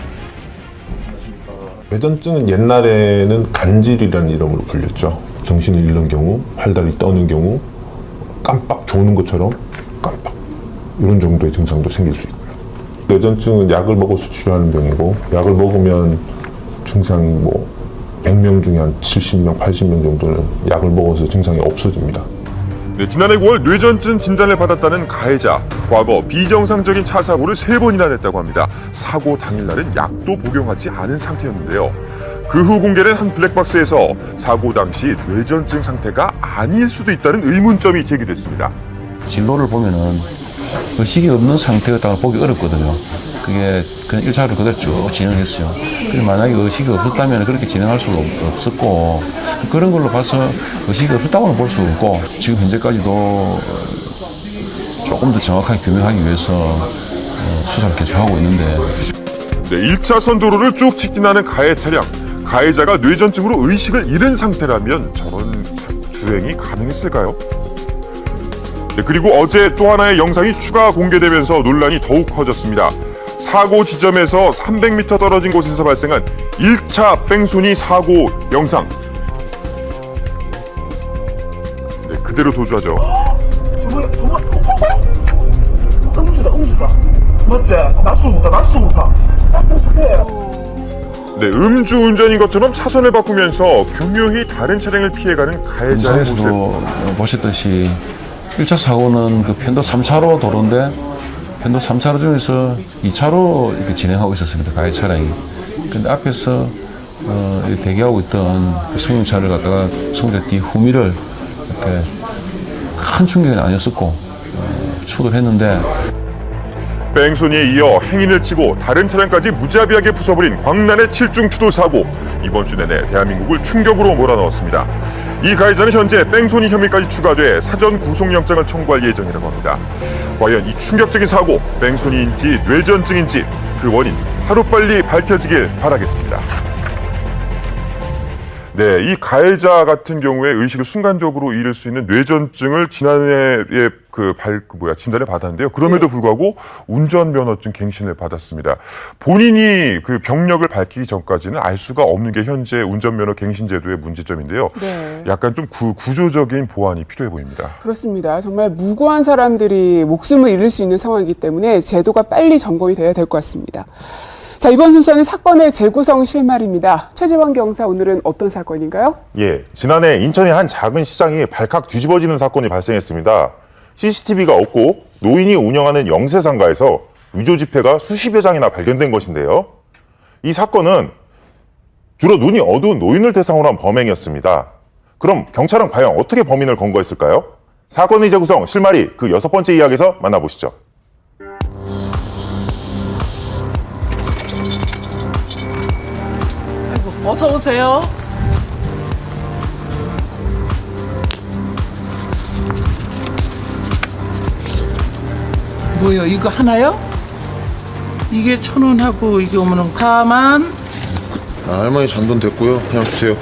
뇌전증은 옛날에는 간질이라는 이름으로 불렸죠. 정신을 잃는 경우, 팔다리 떠는 경우, 깜빡 조는 것처럼 깜빡 이런 정도의 증상도 생길 수 있고요. 뇌전증은 약을 먹어서 치료하는 병이고 약을 먹으면 증상이 뭐 100명 중에 한 70명, 80명 정도는 약을 먹어서 증상이 없어집니다. 네, 지난해 9월 뇌전증 진단을 받았다는 가해자. 과거 비정상적인 차 사고를 3번이나 냈다고 합니다. 사고 당일날은 약도 복용하지 않은 상태였는데요. 그 후 공개된 한 블랙박스에서 사고 당시 뇌전증 상태가 아닐 수도 있다는 의문점이 제기됐습니다. 진로를 보면은 의식이 없는 상태였다고 보기 어렵거든요. 그게 그냥 1차로 그대로 쭉 진행했어요. 그래서 만약에 의식이 없었다면 그렇게 진행할 수가 없었고, 그런 걸로 봐서 의식이 없었다고는 볼 수 없고, 지금 현재까지도 조금 더 정확하게 규명하기 위해서 수사를 계속하고 있는데. 네, 1차선 도로를 쭉 직진하는 가해 차량. 가해자가 뇌전증으로 의식을 잃은 상태라면 저런 주행이 가능했을까요? 네, 그리고 어제 또 하나의 영상이 추가 공개되면서 논란이 더욱 커졌습니다. 사고 지점에서 300m 떨어진 곳에서 발생한 1차 뺑소니 사고 영상. 네, 그대로 도주하죠. 네, 음주운전인 것처럼 차선을 바꾸면서 교묘히 다른 차량을 피해가는 가해자의 모습. 보셨듯이 1차 사고는 그 편도 3차로 도로인데 편도 3차로 중에서 2차로 이렇게 진행하고 있었습니다. 가해 차량이. 근데 앞에서 대기하고 있던 그 승용차를 갖다가 승용차 뒤 후미를 이렇게 큰 충격은 아니었었고 추돌 했는데 뺑소니에 이어 행인을 치고 다른 차량까지 무자비하게 부숴버린 광란의 7중 추돌 사고. 이번 주 내내 대한민국을 충격으로 몰아넣었습니다. 이 가해자는 현재 뺑소니 혐의까지 추가돼 사전 구속영장을 청구할 예정이라고 합니다. 과연 이 충격적인 사고, 뺑소니인지 뇌전증인지 그 원인 하루빨리 밝혀지길 바라겠습니다. 네, 이 가해자 같은 경우에 의식을 순간적으로 잃을 수 있는 뇌전증을 지난해에 진단을 받았는데요. 그럼에도 불구하고 운전면허증 갱신을 받았습니다. 본인이 그 병력을 밝히기 전까지는 알 수가 없는 게 현재 운전면허 갱신 제도의 문제점인데요. 네. 약간 좀 구조적인 보완이 필요해 보입니다. 그렇습니다. 정말 무고한 사람들이 목숨을 잃을 수 있는 상황이기 때문에 제도가 빨리 점검이 돼야 될 것 같습니다. 자, 이번 순서는 사건의 재구성 실마리입니다. 최재원 경사, 오늘은 어떤 사건인가요? 예, 지난해 인천의 한 작은 시장이 발칵 뒤집어지는 사건이 발생했습니다. CCTV가 없고 노인이 운영하는 영세상가에서 위조 지폐가 수십여 장이나 발견된 것인데요. 이 사건은 주로 눈이 어두운 노인을 대상으로 한 범행이었습니다. 그럼 경찰은 과연 어떻게 범인을 검거했을까요? 사건의 재구성 실마리 그 6번째 이야기에서 만나보시죠. 어서 오세요. 뭐요? 이거 하나요? 이게 1,000원하고 이게 오면은 가만. 할머니 잔돈 됐고요. 그냥 주세요.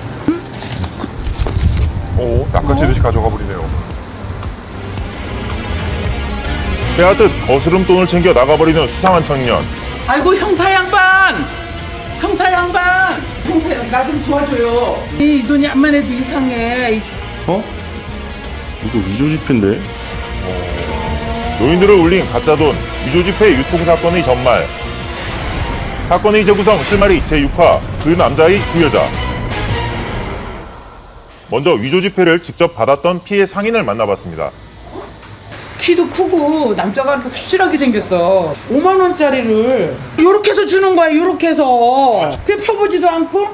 오, 낚아채 듯이 가져가 버리네요. 빼앗듯 거스름돈을 챙겨 나가버리는 수상한 청년. 아이고 형사 양반! 형사 양반! 형사 나 좀 도와줘요. 이 돈이 암만 해도 이상해. 어? 이거 위조 지폐인데? 노인들을 울린 가짜돈, 위조지폐 유통사건의 전말. 사건의 재구성 실마리 제6화 그 남자의 그 여자. 먼저 위조지폐를 직접 받았던 피해 상인을 만나봤습니다. 키도 크고 남자가 이렇게 휘실하게 생겼어. 5만 원짜리를 이렇게 해서 주는 거야. 이렇게 해서 그냥 펴보지도 않고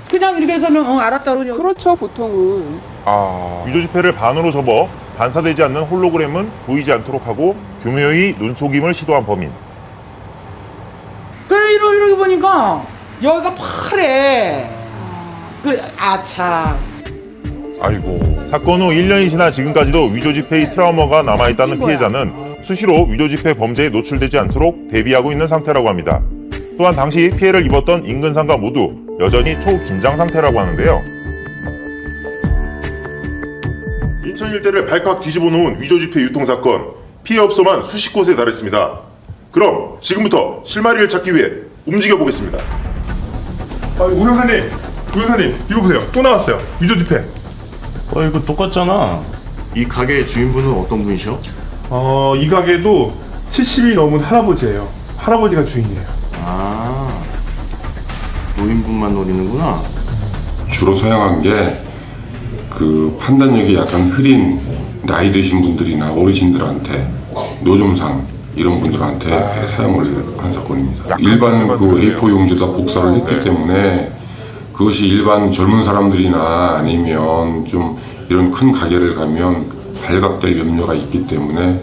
그냥 이렇게 해서는 알았다 그러냐고. 그렇죠, 보통은. 위조지폐를 반으로 접어 반사되지 않는 홀로그램은 보이지 않도록 하고 교묘히 눈속임을 시도한 범인. 그래 이러고 보니까 여기가 파래. 그래 아차. 아이고. 사건 후 1년이 지나 지금까지도 위조지폐의 트라우마가 남아있다는 피해자는 수시로 위조지폐 범죄에 노출되지 않도록 대비하고 있는 상태라고 합니다. 또한 당시 피해를 입었던 인근 상가 모두 여전히 초긴장 상태라고 하는데요. 인천 일대를 발칵 뒤집어 놓은 위조지폐 유통사건. 피해 업소만 수십 곳에 달했습니다. 그럼 지금부터 실마리를 찾기 위해 움직여 보겠습니다. 우 형사님 이거 보세요. 또 나왔어요. 위조지폐. 이거 똑같잖아. 이 가게의 주인분은 어떤 분이셔? 이 가게도 70이 넘은 할아버지예요. 할아버지가 주인이에요. 아, 노인분만 노리는구나. 주로 사용한 게 그 판단력이 약간 흐린 나이 드신 분들이나 어르신들한테 노점상 이런 분들한테 사용을 한 사건입니다. 일반 그 A4 용지에다 복사를 했기 때문에 그것이 일반 젊은 사람들이나 아니면 좀 이런 큰 가게를 가면 발각될 염려가 있기 때문에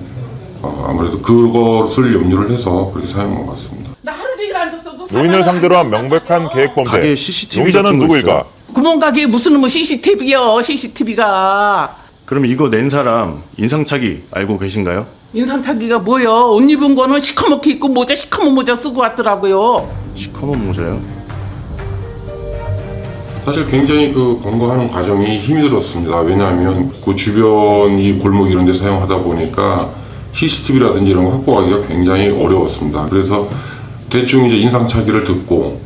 아무래도 그것을 염려를 해서 그렇게 사용한 것 같습니다. 노인을 상대로 한 명백한 계획 범죄. 가게에 CCTV 용의자는 누구일까? 구멍가게에 무슨 CCTV요? CCTV가. 그럼 이거 낸 사람 인상착의 알고 계신가요? 인상착의가 뭐요? 옷 입은 거는 시커멓게 입고 모자 시커먼 모자 쓰고 왔더라고요. 시커먼 모자요? 사실 굉장히 그 검거하는 과정이 힘이 들었습니다. 왜냐하면 그 주변이 골목 이런 데 사용하다 보니까 CCTV라든지 이런 거 확보하기가 굉장히 어려웠습니다. 그래서 대충 이제 인상착의를 듣고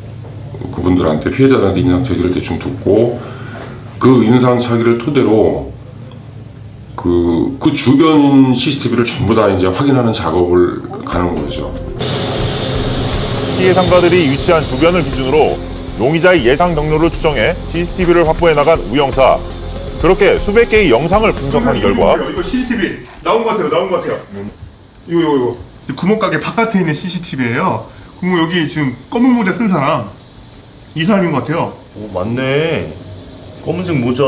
그분들한테 피해자들한테 인상착의를 대충 듣고 그 인상착의를 토대로 그 주변 CCTV를 전부 다 이제 확인하는 작업을 가는 거죠. 피해 상가들이 위치한 주변을 기준으로 용의자의 예상 경로를 추정해 CCTV를 확보해 나간 우영사. 그렇게 수백 개의 영상을 분석한 결과 이거 CCTV 나온 것 같아요. 이거 구멍가게 바깥에 있는 CCTV예요. 그럼 여기 지금 검은 모자 쓴 사람 이 사람인 것 같아요. 오, 맞네. 검은색 모자.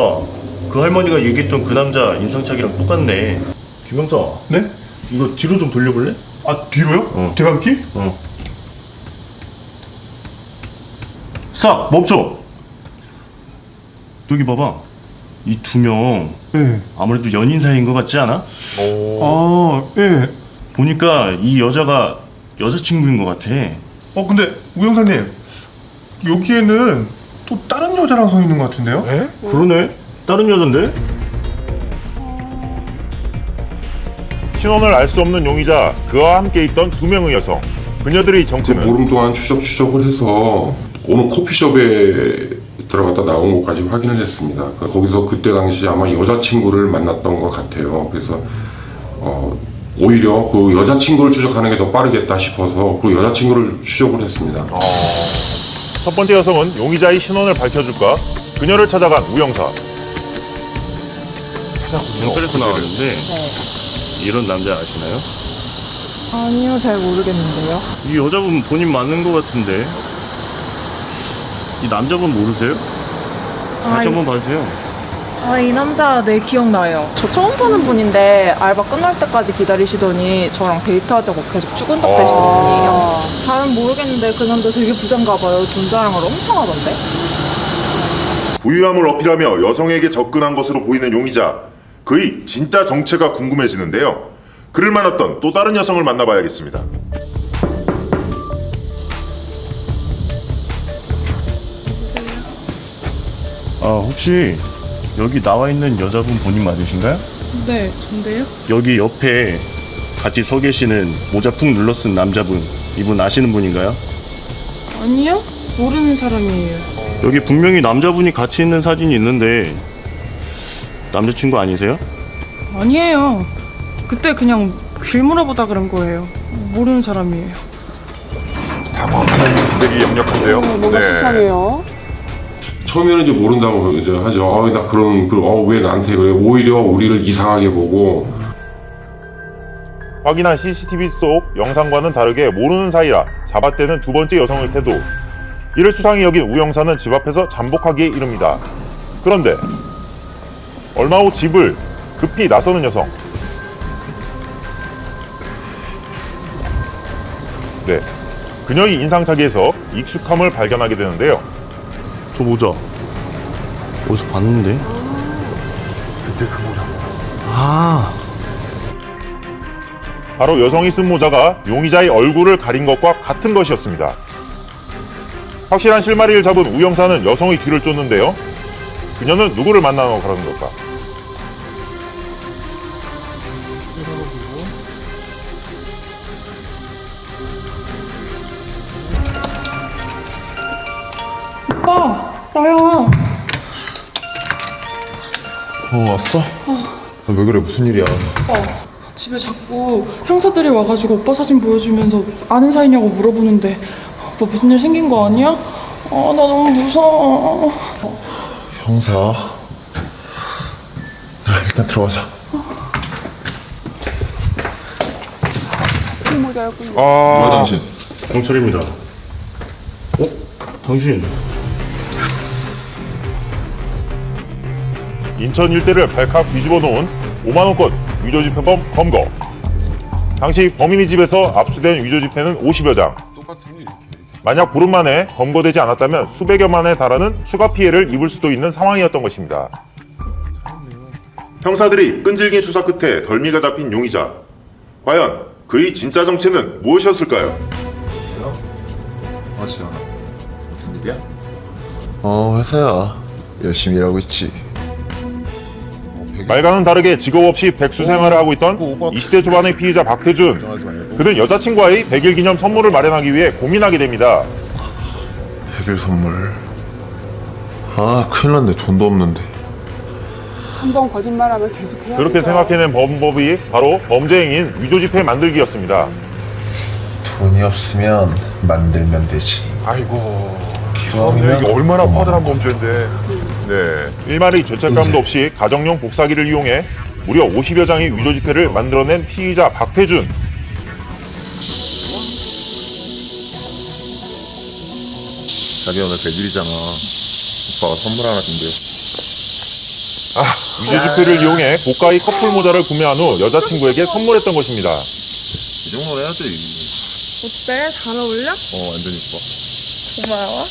그 할머니가 얘기했던 그 남자 인상착이랑 똑같네. 김영사. 네? 이거 뒤로 좀 돌려볼래? 아, 뒤로요? 대감기? 싹 멈춰. 여기 봐봐. 이 두 명 아무래도 연인 사이인 것 같지 않아? 아, 예. 보니까 이 여자가 여자친구인 것 같아. 근데 우영사님 여기에는 또 다른 여자랑 서 있는 것 같은데요? 그러네. 다른 여잔데? 신원을 알 수 없는 용의자, 그와 함께 있던 두 명의 여성. 그녀들의 정체는 보름 동안 추적을 해서 어느 커피숍에 들어갔다 나온 것까지 확인을 했습니다. 거기서 그때 당시 아마 여자친구를 만났던 것 같아요. 그래서 오히려 그 여자친구를 추적하는 게 더 빠르겠다 싶어서 그 여자친구를 추적을 했습니다. 첫 번째 여성은 용의자의 신원을 밝혀줄까? 그녀를 찾아간 우영사. 경찰에서 나왔는데 이런 남자 아시나요? 아니요, 잘 모르겠는데요. 이 여자분 본인 맞는 것 같은데 이 남자분 모르세요? 다시 한번 봐주세요. 이 남자 네 기억나요. 저 처음 보는 분인데 알바 끝날 때까지 기다리시더니 저랑 데이트하자고 계속 쭈근덕대시는 분이에요. 잘은 모르겠는데 그 남자 되게 부자인가 봐요. 돈 자랑을 엄청 하던데. 부유함을 어필하며 여성에게 접근한 것으로 보이는 용의자. 그의 진짜 정체가 궁금해지는데요. 그를 만났던 또 다른 여성을 만나봐야겠습니다. 혹시 여기 나와 있는 여자분 본인 맞으신가요? 네, 근데요? 여기 옆에 같이 서 계시는 모자 푹 눌러 쓴 남자분, 이분 아시는 분인가요? 아니요? 모르는 사람이에요. 여기 분명히 남자분이 같이 있는 사진이 있는데 남자친구 아니세요? 아니에요. 그때 그냥 길 물어보다 그런 거예요. 모르는 사람이에요. 당황하는 기색이 역력한데요. 뭔가 수상해요. 처음에는 이제 모른다고 이제 하죠. 나 왜 나한테 그래? 오히려 우리를 이상하게 보고. 확인한 CCTV 속 영상과는 다르게 모르는 사이라 잡아떼는 두 번째 여성의 태도. 이를 수상히 여긴 우영사는 집 앞에서 잠복하기에 이릅니다. 그런데 얼마 후 집을 급히 나서는 여성. 네, 그녀의 인상착의에서 익숙함을 발견하게 되는데요. 저 모자 어디서 봤는데? 그때 그 모자. 바로 여성이 쓴 모자가 용의자의 얼굴을 가린 것과 같은 것이었습니다. 확실한 실마리를 잡은 우영사는 여성의 뒤를 쫓는데요. 그녀는 누구를 만나러 가는 걸까? 오빠, 나야. 왔어? 왜 그래? 무슨 일이야? 집에 자꾸 형사들이 와가지고 오빠 사진 보여주면서 아는 사이냐고 물어보는데 오빠 무슨 일 생긴 거 아니야? 나 너무 무서워. 형사. 일단 들어가자. 이 모자였군요. 뭐야 당신? 경찰입니다. 당신? 인천 일대를 발칵 뒤집어 놓은 5만원권 위조지폐범 검거. 당시 범인의 집에서 압수된 위조지폐는 50여 장. 만약 보름 만에 검거되지 않았다면 수백여만에 달하는 추가 피해를 입을 수도 있는 상황이었던 것입니다. 형사들이 끈질긴 수사 끝에 덜미가 잡힌 용의자. 과연 그의 진짜 정체는 무엇이었을까요? 지현아, 무슨 일이야? 회사야. 열심히 일하고 있지. 말과는 다르게 직업 없이 백수 생활을 하고 있던 20대 초반의 피의자 박태준. 그는 여자친구와의 100일 기념 선물을 마련하기 위해 고민하게 됩니다. 100일 선물. 큰일 났네. 돈도 없는데. 한 번 거짓말하면 계속 해야 그렇게 생각해낸 범법이 바로 범죄 행위인 위조지폐 만들기였습니다. 돈이 없으면 만들면 되지. 아이고. 기왕이면 이게 얼마나 화들한 범죄인데. 네. 일말의 죄책감도 없이 가정용 복사기를 이용해 무려 50여 장의 위조 지폐를 만들어낸 피의자 박태준. 자기 오늘 100일이잖아. 오빠가 선물 하나 준대. 위조 지폐를 이용해 고가의 커플 모자를 구매한 후 여자친구에게 선물했던 것입니다. 이 정도는 해야지. 어때? 잘 어울려? 완전 이뻐. 고마워.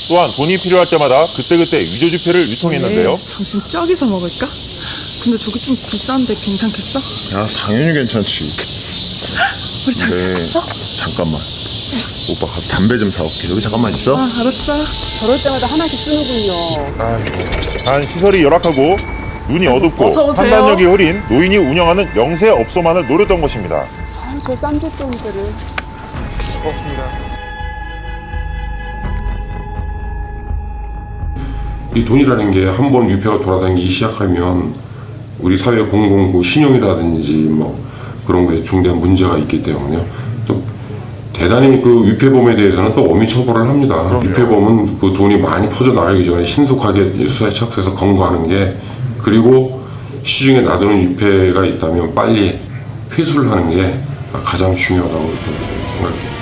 또한 돈이 필요할 때마다 그때그때 위조 지폐를 유통했는데요. 점심 저기서 먹을까? 근데 저기 좀 비싼데 괜찮겠어? 야, 당연히 괜찮지. 우리 근데 잠깐만. 오빠 가서 담배 좀 사올게. 여기 잠깐만 있어? 알았어. 저럴 때마다 하나씩 쓰는군요. 단 시설이 열악하고 눈이 어둡고 어서 오세요. 판단력이 흐린 노인이 운영하는 영세 업소만을 노렸던 것입니다. 저 쌈짓돈들을. 고맙습니다. 이 돈이라는 게 한 번 위패가 돌아다니기 시작하면 우리 사회 공공 신용이라든지 뭐 그런 거에 중대한 문제가 있기 때문에요. 또 대단히 그 위패범에 대해서는 또 엄히 처벌을 합니다. 위패범은 그 돈이 많이 퍼져나가기 전에 신속하게 수사에 착수해서 검거하는 게, 그리고 시중에 놔두는 위패가 있다면 빨리 회수를 하는 게 가장 중요하다고 생각합니다.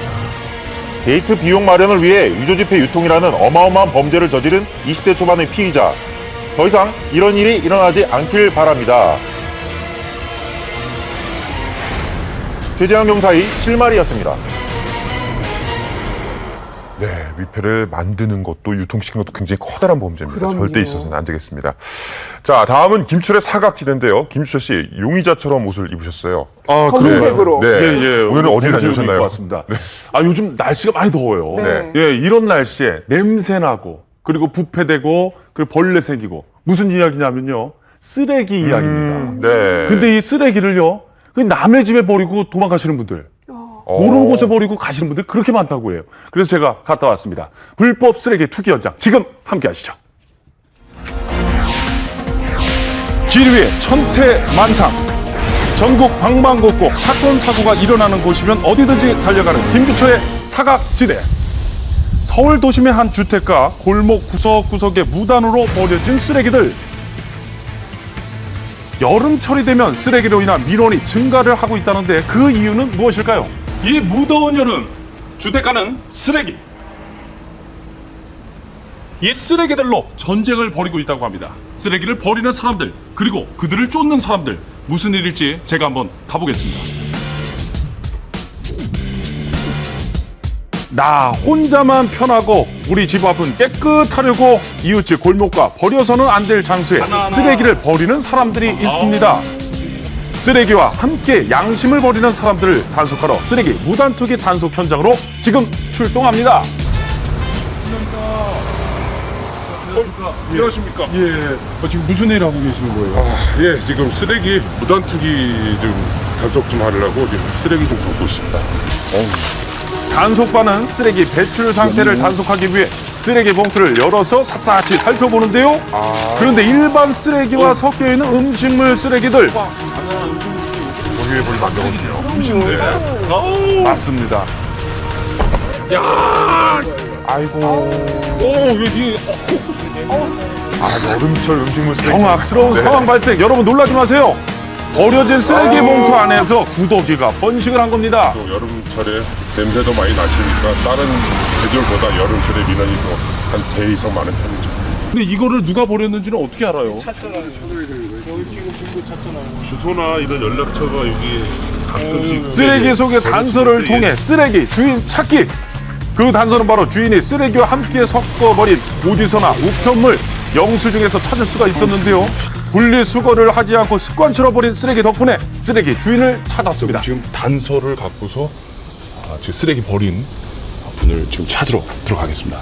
데이트 비용 마련을 위해 위조 지폐 유통이라는 어마어마한 범죄를 저지른 20대 초반의 피의자. 더 이상 이런 일이 일어나지 않길 바랍니다. 최재형 경사의 실마리였습니다. 네, 위패를 만드는 것도 유통시키는 것도 굉장히 커다란 범죄입니다. 그럼요. 절대 있어서는 안 되겠습니다. 자, 다음은 김철의 사각지대인데요. 김철 씨, 용의자처럼 옷을 입으셨어요. 검은색으로. 네. 예. 오늘은 어디 다녀오셨나요? 왔습니다. 요즘 날씨가 많이 더워요. 네. 예, 이런 날씨에 냄새 나고, 그리고 부패되고, 그리고 벌레 생기고, 무슨 이야기냐면요, 쓰레기 이야기입니다. 네. 근데 이 쓰레기를요, 그 남의 집에 버리고 도망가시는 분들, 모르는 곳에 버리고 가시는 분들 그렇게 많다고 해요. 그래서 제가 갔다 왔습니다. 불법 쓰레기 투기 현장, 지금 함께 하시죠. 길 위에 천태만상, 전국 방방곡곡 사건 사고가 일어나는 곳이면 어디든지 달려가는 김규철의 사각지대. 서울 도심의 한 주택가 골목 구석구석에 무단으로 버려진 쓰레기들. 여름철이 되면 쓰레기로 인한 민원이 증가를 하고 있다는데 그 이유는 무엇일까요? 이 무더운 여름, 주택가는 쓰레기. 이 쓰레기들로 전쟁을 벌이고 있다고 합니다. 쓰레기를 버리는 사람들, 그리고 그들을 쫓는 사람들, 무슨 일일지 제가 한번 가보겠습니다. 나 혼자만 편하고 우리 집 앞은 깨끗하려고 이웃집 골목과 버려서는 안 될 장소에 쓰레기를 버리는 사람들이 있습니다. 쓰레기와 함께 양심을 버리는 사람들을 단속하러 쓰레기 무단투기 단속 현장으로 지금 출동합니다. 안녕하십니까? 예. 지금 무슨 일 하고 계시는 거예요? 예, 지금 쓰레기 무단투기 좀 단속 좀 하려고 지금 쓰레기 좀 걷고 있습니다. 단속반은 쓰레기 배출 상태를 단속하기 위해 쓰레기 봉투를 열어서 샅샅이 살펴보는데요. 그런데 일반 쓰레기와 섞여있는 음식물 쓰레기들. 거기에 버리면 안 되거든요. 네. 맞습니다. 야! 아이고. 여기. 여름철 음식물 쓰레기. 경악스러운 상황 발생. 여러분 놀라지 마세요. 버려진 쓰레기 봉투 안에서 구더기가 번식을 한 겁니다. 또 여름철에 냄새도 많이 나시니까 다른 계절보다 여름철에 민원이 한 배 이상 많은 편이죠. 근데 이거를 누가 버렸는지는 어떻게 알아요? 찾잖아요. 여기 지금 분도 찾잖아요. 주소나 이런 연락처가 여기 가끔씩 쓰레기 속의 단서를 통해 쓰레기 주인 찾기. 그 단서는 바로 주인이 쓰레기와 함께 섞어버린 오디서나 우편물, 영수증에서 찾을 수가 있었는데요. 분리수거를 하지 않고 습관처럼 버린 쓰레기 덕분에 쓰레기 주인을 찾았습니다. 지금 단서를 갖고서 지금 쓰레기 버린 분을 지금 찾으러 들어가겠습니다.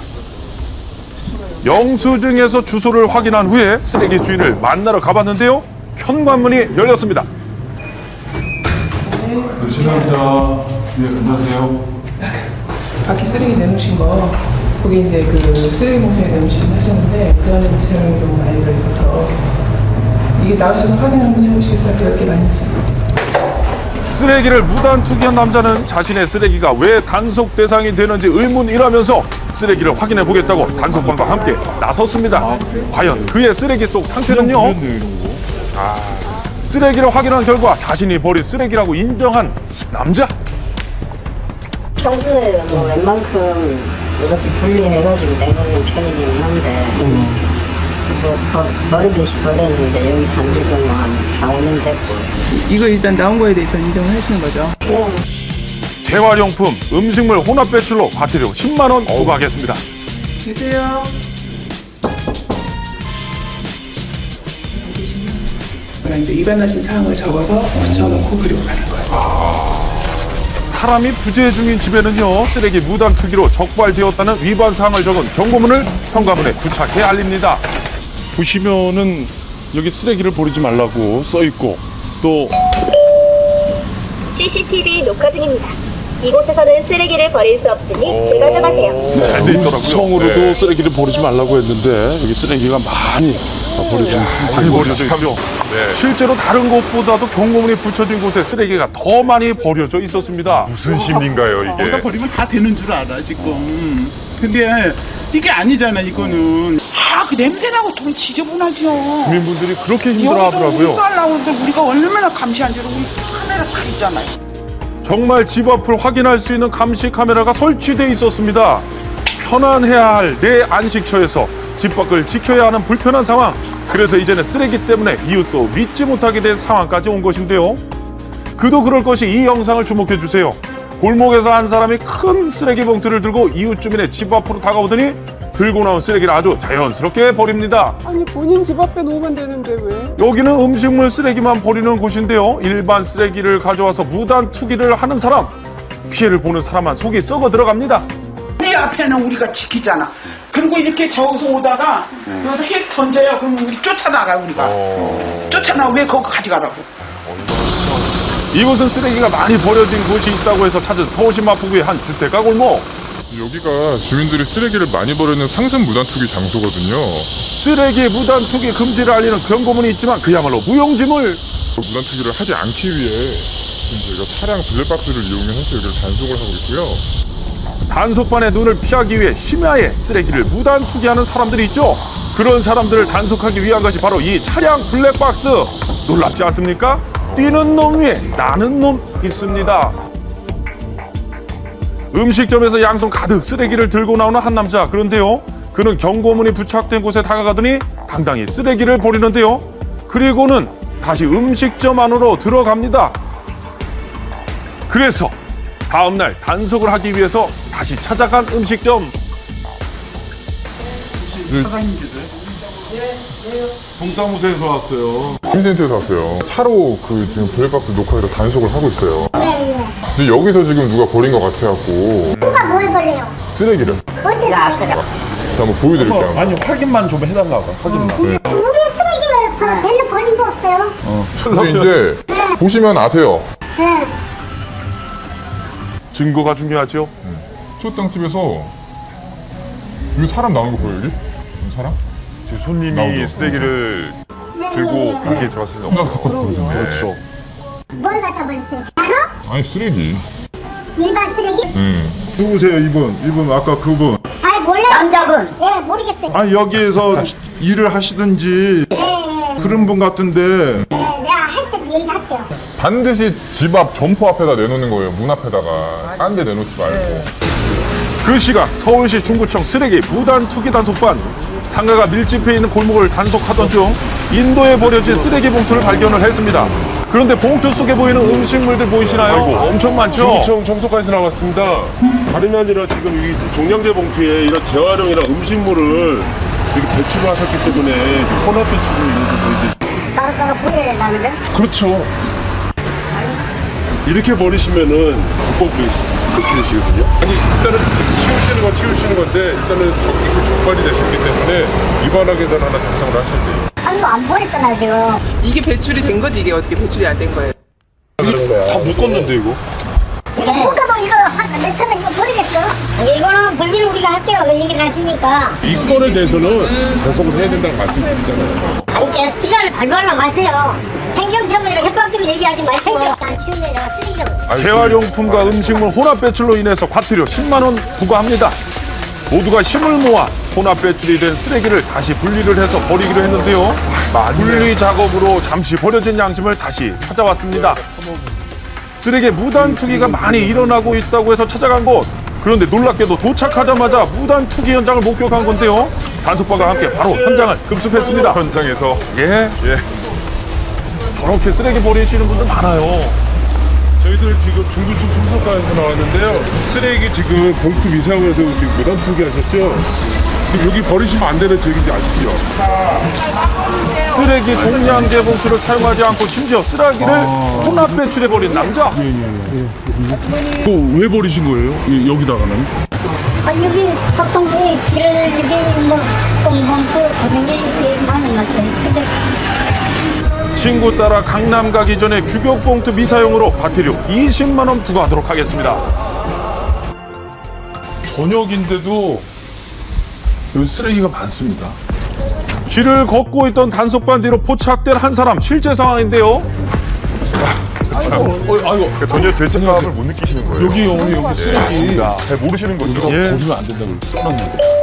영수증에서 주소를 확인한 후에 쓰레기 주인을 만나러 가봤는데요. 현관문이 열렸습니다. 실례합니다. 네, 안녕하세요. 밖에 쓰레기 내놓으신 거, 거기 이제 그 쓰레기 봉투에 내놓으신 하셨는데 그 안에 재료가 너무 많이 들어있어서 이게 나오셔서 확인 한번 해보시겠어요? 몇 개 많은지. 쓰레기를 무단 투기한 남자는 자신의 쓰레기가 왜 단속 대상이 되는지 의문이라면서 쓰레기를 확인해 보겠다고 단속반과 함께 나섰습니다. 과연 그의 쓰레기 속 상태는요? 쓰레기를 확인한 결과 자신이 버린 쓰레기라고 인정한 남자. 평소에 뭐 웬만큼 이렇게 분리해가지고 내놓는 편이긴 한데 뭐 버리듯이 버렸는데 여기 산지 좀 한 4, 5년 됐고. 이거 일단 나온 거에 대해서 인정을 하시는 거죠? 네. 재활용품, 음식물 혼합 배출로 과태료 10만 원 부과하겠습니다. 계세요. 이제 위반하신 사항을 적어서 붙여놓고 그리고 가는 거예요. 사람이 부재 중인 집에는요, 쓰레기 무단 투기로 적발되었다는 위반 사항을 적은 경고문을 현관문에 부착해 알립니다. 보시면은 여기 쓰레기를 버리지 말라고 써 있고 또 CCTV 녹화 중입니다. 이곳에서는 쓰레기를 버릴 수 없으니 제거하세요. 잘 돼 있더라고요. 성으로도 네. 쓰레기를 버리지 말라고 했는데 여기 쓰레기가 많이 버려진 많이 버려져 있죠. 실제로 다른 곳보다도 경고문이 붙여진 곳에 쓰레기가 더 많이 버려져 있었습니다. 무슨 심리인가요, 이게? 거기다 버리면 다 되는 줄 알아, 지금. 근데 이게 아니잖아, 이거는. 그 냄새나고 좀 지저분하죠. 주민분들이 그렇게 힘들어하더라고요. 여기도 나오는데 우리가 얼마나 감시한지 우리 카메라 다 있잖아요. 정말 집 앞을 확인할 수 있는 감시 카메라가 설치돼 있었습니다. 편안해야 할 내 안식처에서 집 밖을 지켜야 하는 불편한 상황. 그래서 이제는 쓰레기 때문에 이웃도 믿지 못하게 된 상황까지 온 것인데요. 그도 그럴 것이 이 영상을 주목해 주세요. 골목에서 한 사람이 큰 쓰레기 봉투를 들고 이웃 주민의 집 앞으로 다가오더니 들고 나온 쓰레기를 아주 자연스럽게 버립니다. 아니 본인 집 앞에 놓으면 되는데 왜? 여기는 음식물 쓰레기만 버리는 곳인데요. 일반 쓰레기를 가져와서 무단 투기를 하는 사람, 피해를 보는 사람만 속이 썩어 들어갑니다. 우리 앞에는 우리가 지키잖아. 그리고 이렇게 저기서 오다가 여기서 휙 던져요. 그러면 우리 쫓아나가 우리가. 쫓아나가 왜 거기 가져가라고. 이곳은 쓰레기가 많이 버려진 곳이 있다고 해서 찾은 서울시 마포구의 한 주택가 골목. 여기가 주민들이 쓰레기를 많이 버리는 상습 무단투기 장소거든요. 쓰레기 무단투기 금지를 알리는 경고문이 있지만 그야말로 무용지물. 무단투기를 하지 않기 위해 지금 저희가 차량 블랙박스를 이용해서 여기를 단속을 하고 있고요. 단속반의 눈을 피하기 위해 심야에 쓰레기를 무단 투기하는 사람들이 있죠. 그런 사람들을 단속하기 위한 것이 바로 이 차량 블랙박스. 놀랍지 않습니까? 뛰는 놈 위에 나는 놈 있습니다. 음식점에서 양손 가득 쓰레기를 들고 나오는 한 남자. 그런데요, 그는 경고문이 부착된 곳에 다가가더니 당당히 쓰레기를 버리는데요. 그리고는 다시 음식점 안으로 들어갑니다. 그래서 다음날 단속을 하기 위해서 다시 찾아간 음식점. 동사무소에서 왔어요. 홈센터에서 왔어요. 차로 그 지금 블랙박스 녹화해서 단속을 하고 있어요. 근데 여기서 지금 누가 버린 것 같아갖고. 누가 뭘 버려요? 쓰레기를. 어디서 자, 한번 보여드릴게요. 아니 확인만 좀 해달라고. 확인만. 우리 쓰레기를 별로 버린 거 없어요. 근데 이제 보시면 아세요. 네. 증거가 중요하죠. 초당집에서 여기 사람 나오는 거 보여요, 여기? 사람? 제 손님이 쓰레기를 들고 가게에 들어갔을 때 갖고 왔거든요. 그렇죠. 뭘 갖다 버렸어요? 아니 쓰레기. 일반 쓰레기? 누구세요, 이분 아까 그분? 아니 몰라요. 남자분? 네, 모르겠어요. 아니 여기에서 일을 하시든지 그런 분 같은데. 내가 할 때 얘기할게요. 반드시 집 앞 점포 앞에다 내놓는 거예요, 문 앞에다가. 딴 데 내놓지 말고. 그 시각 서울시 중구청 쓰레기 무단 투기 단속반. 상가가 밀집해 있는 골목을 단속하던 중 인도에 버려진 쓰레기 봉투를 발견을 했습니다. 그런데 봉투 속에 보이는 음식물들 보이시나요? 아이고, 엄청 많죠? 중구청 청소과에서 나왔습니다. 다름이 아니라 지금 이 종량제 봉투에 이런 재활용이나 음식물을 이렇게 배출을 하셨기 때문에 혼합 배출을 이렇게 따로따로 분해를 나는데? 그렇죠. 이렇게 버리시면은 불법 배출이시거든요. 아니 일단은 치우시는 건데 일단은 이거 적발이 되셨기 때문에 위반하기 전 하나 작성을 하셔야 돼요. 아니 안 버렸잖아요 지금. 이게 배출이 된 거지 이게 어떻게 배출이 안 된 거예요? 다 묶었는데 이거. 묶어도 이거 몇천 원 이거 버리겠어? 이거는 분리를 우리가 할게요. 얘기를 하시니까. 이 건에 대해서는 배속을 해야 된다는 말씀드리잖아요. 그러니까 스티커를 발발로 마세요. 행정처분이랑 협박적으로 얘기하지 마시고 재활용품과 음식물 혼합 배출로 인해서 과태료 10만 원 부과합니다. 모두가 힘을 모아 혼합 배출이 된 쓰레기를 다시 분리를 해서 버리기로 했는데요. 분리 작업으로 잠시 버려진 양심을 다시 찾아왔습니다. 쓰레기 무단 투기가 많이 일어나고 있다고 해서 찾아간 곳. 그런데 놀랍게도 도착하자마자 무단 투기 현장을 목격한 건데요. 단속반과 함께 바로 현장을 급습했습니다. 현장에서 예. 저렇게 쓰레기 버리시는 분들 많아요. 저희들 지금 중구청 청소과에서 나왔는데요. 쓰레기 지금 봉투 미사용해서 지금 무단 투기하셨죠? 그럼 여기 버리시면 안 되는 지역인지 아시죠? 쓰레기 종량제 봉투를 사용하지 않고 심지어 쓰레기를 혼합 배출해버린 남자. 그거 왜 버리신 거예요? 여기다가는? 여기 보통 길을 여기 뭐 공범수 그런 게 많은 것 같아요. 친구 따라 강남 가기 전에 규격 봉투 미사용으로 과태료 20만 원 부과하도록 하겠습니다. 저녁인데도 여기 쓰레기가 많습니다. 길을 걷고 있던 단속반 뒤로 포착된 한 사람 실제 상황인데요. 아이고. 전혀 죄책감을 못 느끼시는 거예요. 여기 쓰레기 잘 모르시는 거죠. 여기다 버리면 안 된다고 이렇게 써놨는데.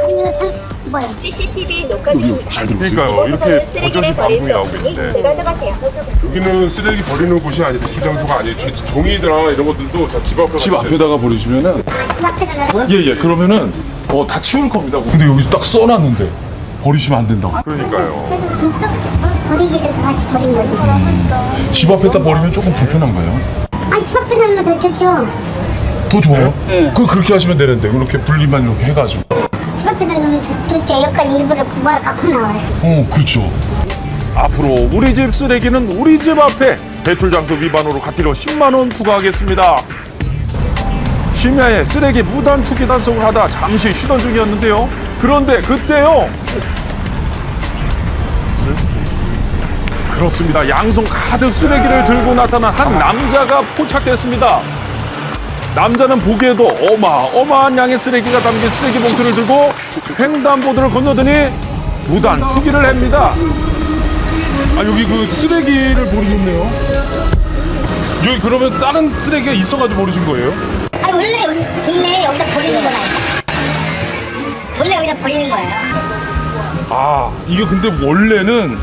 CCTV 녹화 중입니다. 잘 들어보세요. 그러니까요. 이렇게 버젓이 방송이 나오고 있는데. 여기는 쓰레기 버리는 곳이 아니라 배출 장소가 아니에요. 종이나 이런 것들도 다 집 앞에 집 앞에다가 버리시면은 예 그러면은 다 치울 겁니다. 근데 여기 딱 써놨는데 버리시면 안 된다고. 그러니까요. 버리기 전에 다시 버린 거지. 집 앞에다 버리면 조금 불편한가요? 아니 집 앞에 놓으면 더 좋죠. 더 좋아요? 그렇게 하시면 되는데 그렇게 분리만 이렇게 해가지고. 집 앞에다 놓으면 도대체 여기까지 일부러 구바를 갖고 나와요. 그렇죠. 앞으로 우리 집 쓰레기는 우리 집 앞에 배출 장소 위반으로 과태료 10만 원 부과하겠습니다. 심야에 쓰레기 무단 투기 단속을 하다 잠시 쉬던 중이었는데요. 그런데 그때요. 그렇습니다. 양손 가득 쓰레기를 들고 나타난 한 남자가 포착됐습니다. 남자는 보기에도 어마어마한 양의 쓰레기가 담긴 쓰레기 봉투를 들고 횡단보도를 건너더니 무단 투기를 합니다. 여기 그 쓰레기를 버리셨네요. 여기 그러면 다른 쓰레기가 있어가지고 버리신 거예요? 아니 원래 여기 동네에 여기다 버리는 거라니까. 원래 여기다 버리는 거예요. 이게 근데 원래는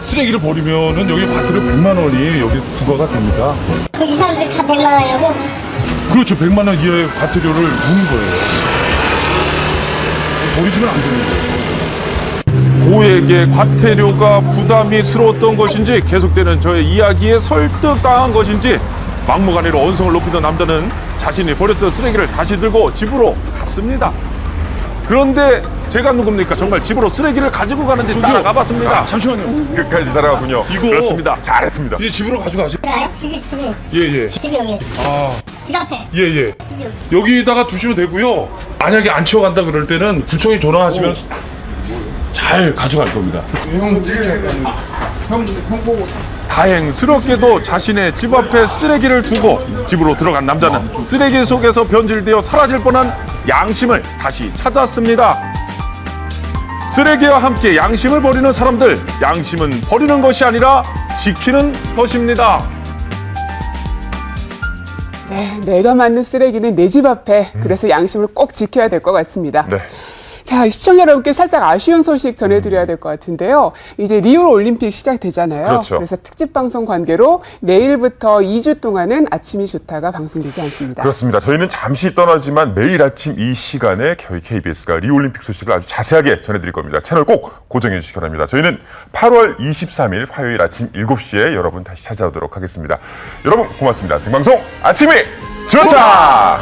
쓰레기를 버리면은 여기 과태료 100만 원이 여기 부과가 됩니다. 이 사람들이 다 100만 원이라고? 그렇죠. 100만 원 이하의 과태료를 무는 거예요. 버리시면 안 되는 거예요. 고에게 과태료가 부담이스러웠던 것인지 계속되는 저의 이야기에 설득당한 것인지 막무가내로 언성을 높이던 남자는 자신이 버렸던 쓰레기를 다시 들고 집으로 갔습니다. 그런데 제가 누굽니까? 정말 집으로 쓰레기를 가지고 가는지 따라가 봤습니다. 잠시만요. 끝까지 따라가군요. 그렇습니다. 잘했습니다. 이제 집으로 가져가시. 집이. 예. 집이 여기. 집 앞에. 예. 여기다가 두시면 되고요. 만약에 안 치워간다 그럴 때는 구청에 전화하시면 잘 가져갈 겁니다. 다행스럽게도 자신의 집 앞에 쓰레기를 두고 집으로 들어간 남자는 쓰레기 속에서 변질되어 사라질 뻔한 양심을 다시 찾았습니다. 쓰레기와 함께 양심을 버리는 사람들, 양심은 버리는 것이 아니라 지키는 것입니다. 네, 내가 만든 쓰레기는 내 집 앞에. 그래서 양심을 꼭 지켜야 될 것 같습니다. 네. 자, 시청자 여러분께 살짝 아쉬운 소식 전해드려야 될 것 같은데요. 이제 리우 올림픽 시작되잖아요. 그렇죠. 그래서 특집 방송 관계로 내일부터 2주 동안은 아침이 좋다가 방송되지 않습니다. 그렇습니다. 저희는 잠시 떠나지만 매일 아침 이 시간에 저희 KBS가 리올림픽 소식을 아주 자세하게 전해드릴 겁니다. 채널 꼭 고정해 주시기 바랍니다. 저희는 8월 23일 화요일 아침 7시에 여러분 다시 찾아오도록 하겠습니다. 여러분 고맙습니다. 생방송 아침이 좋다!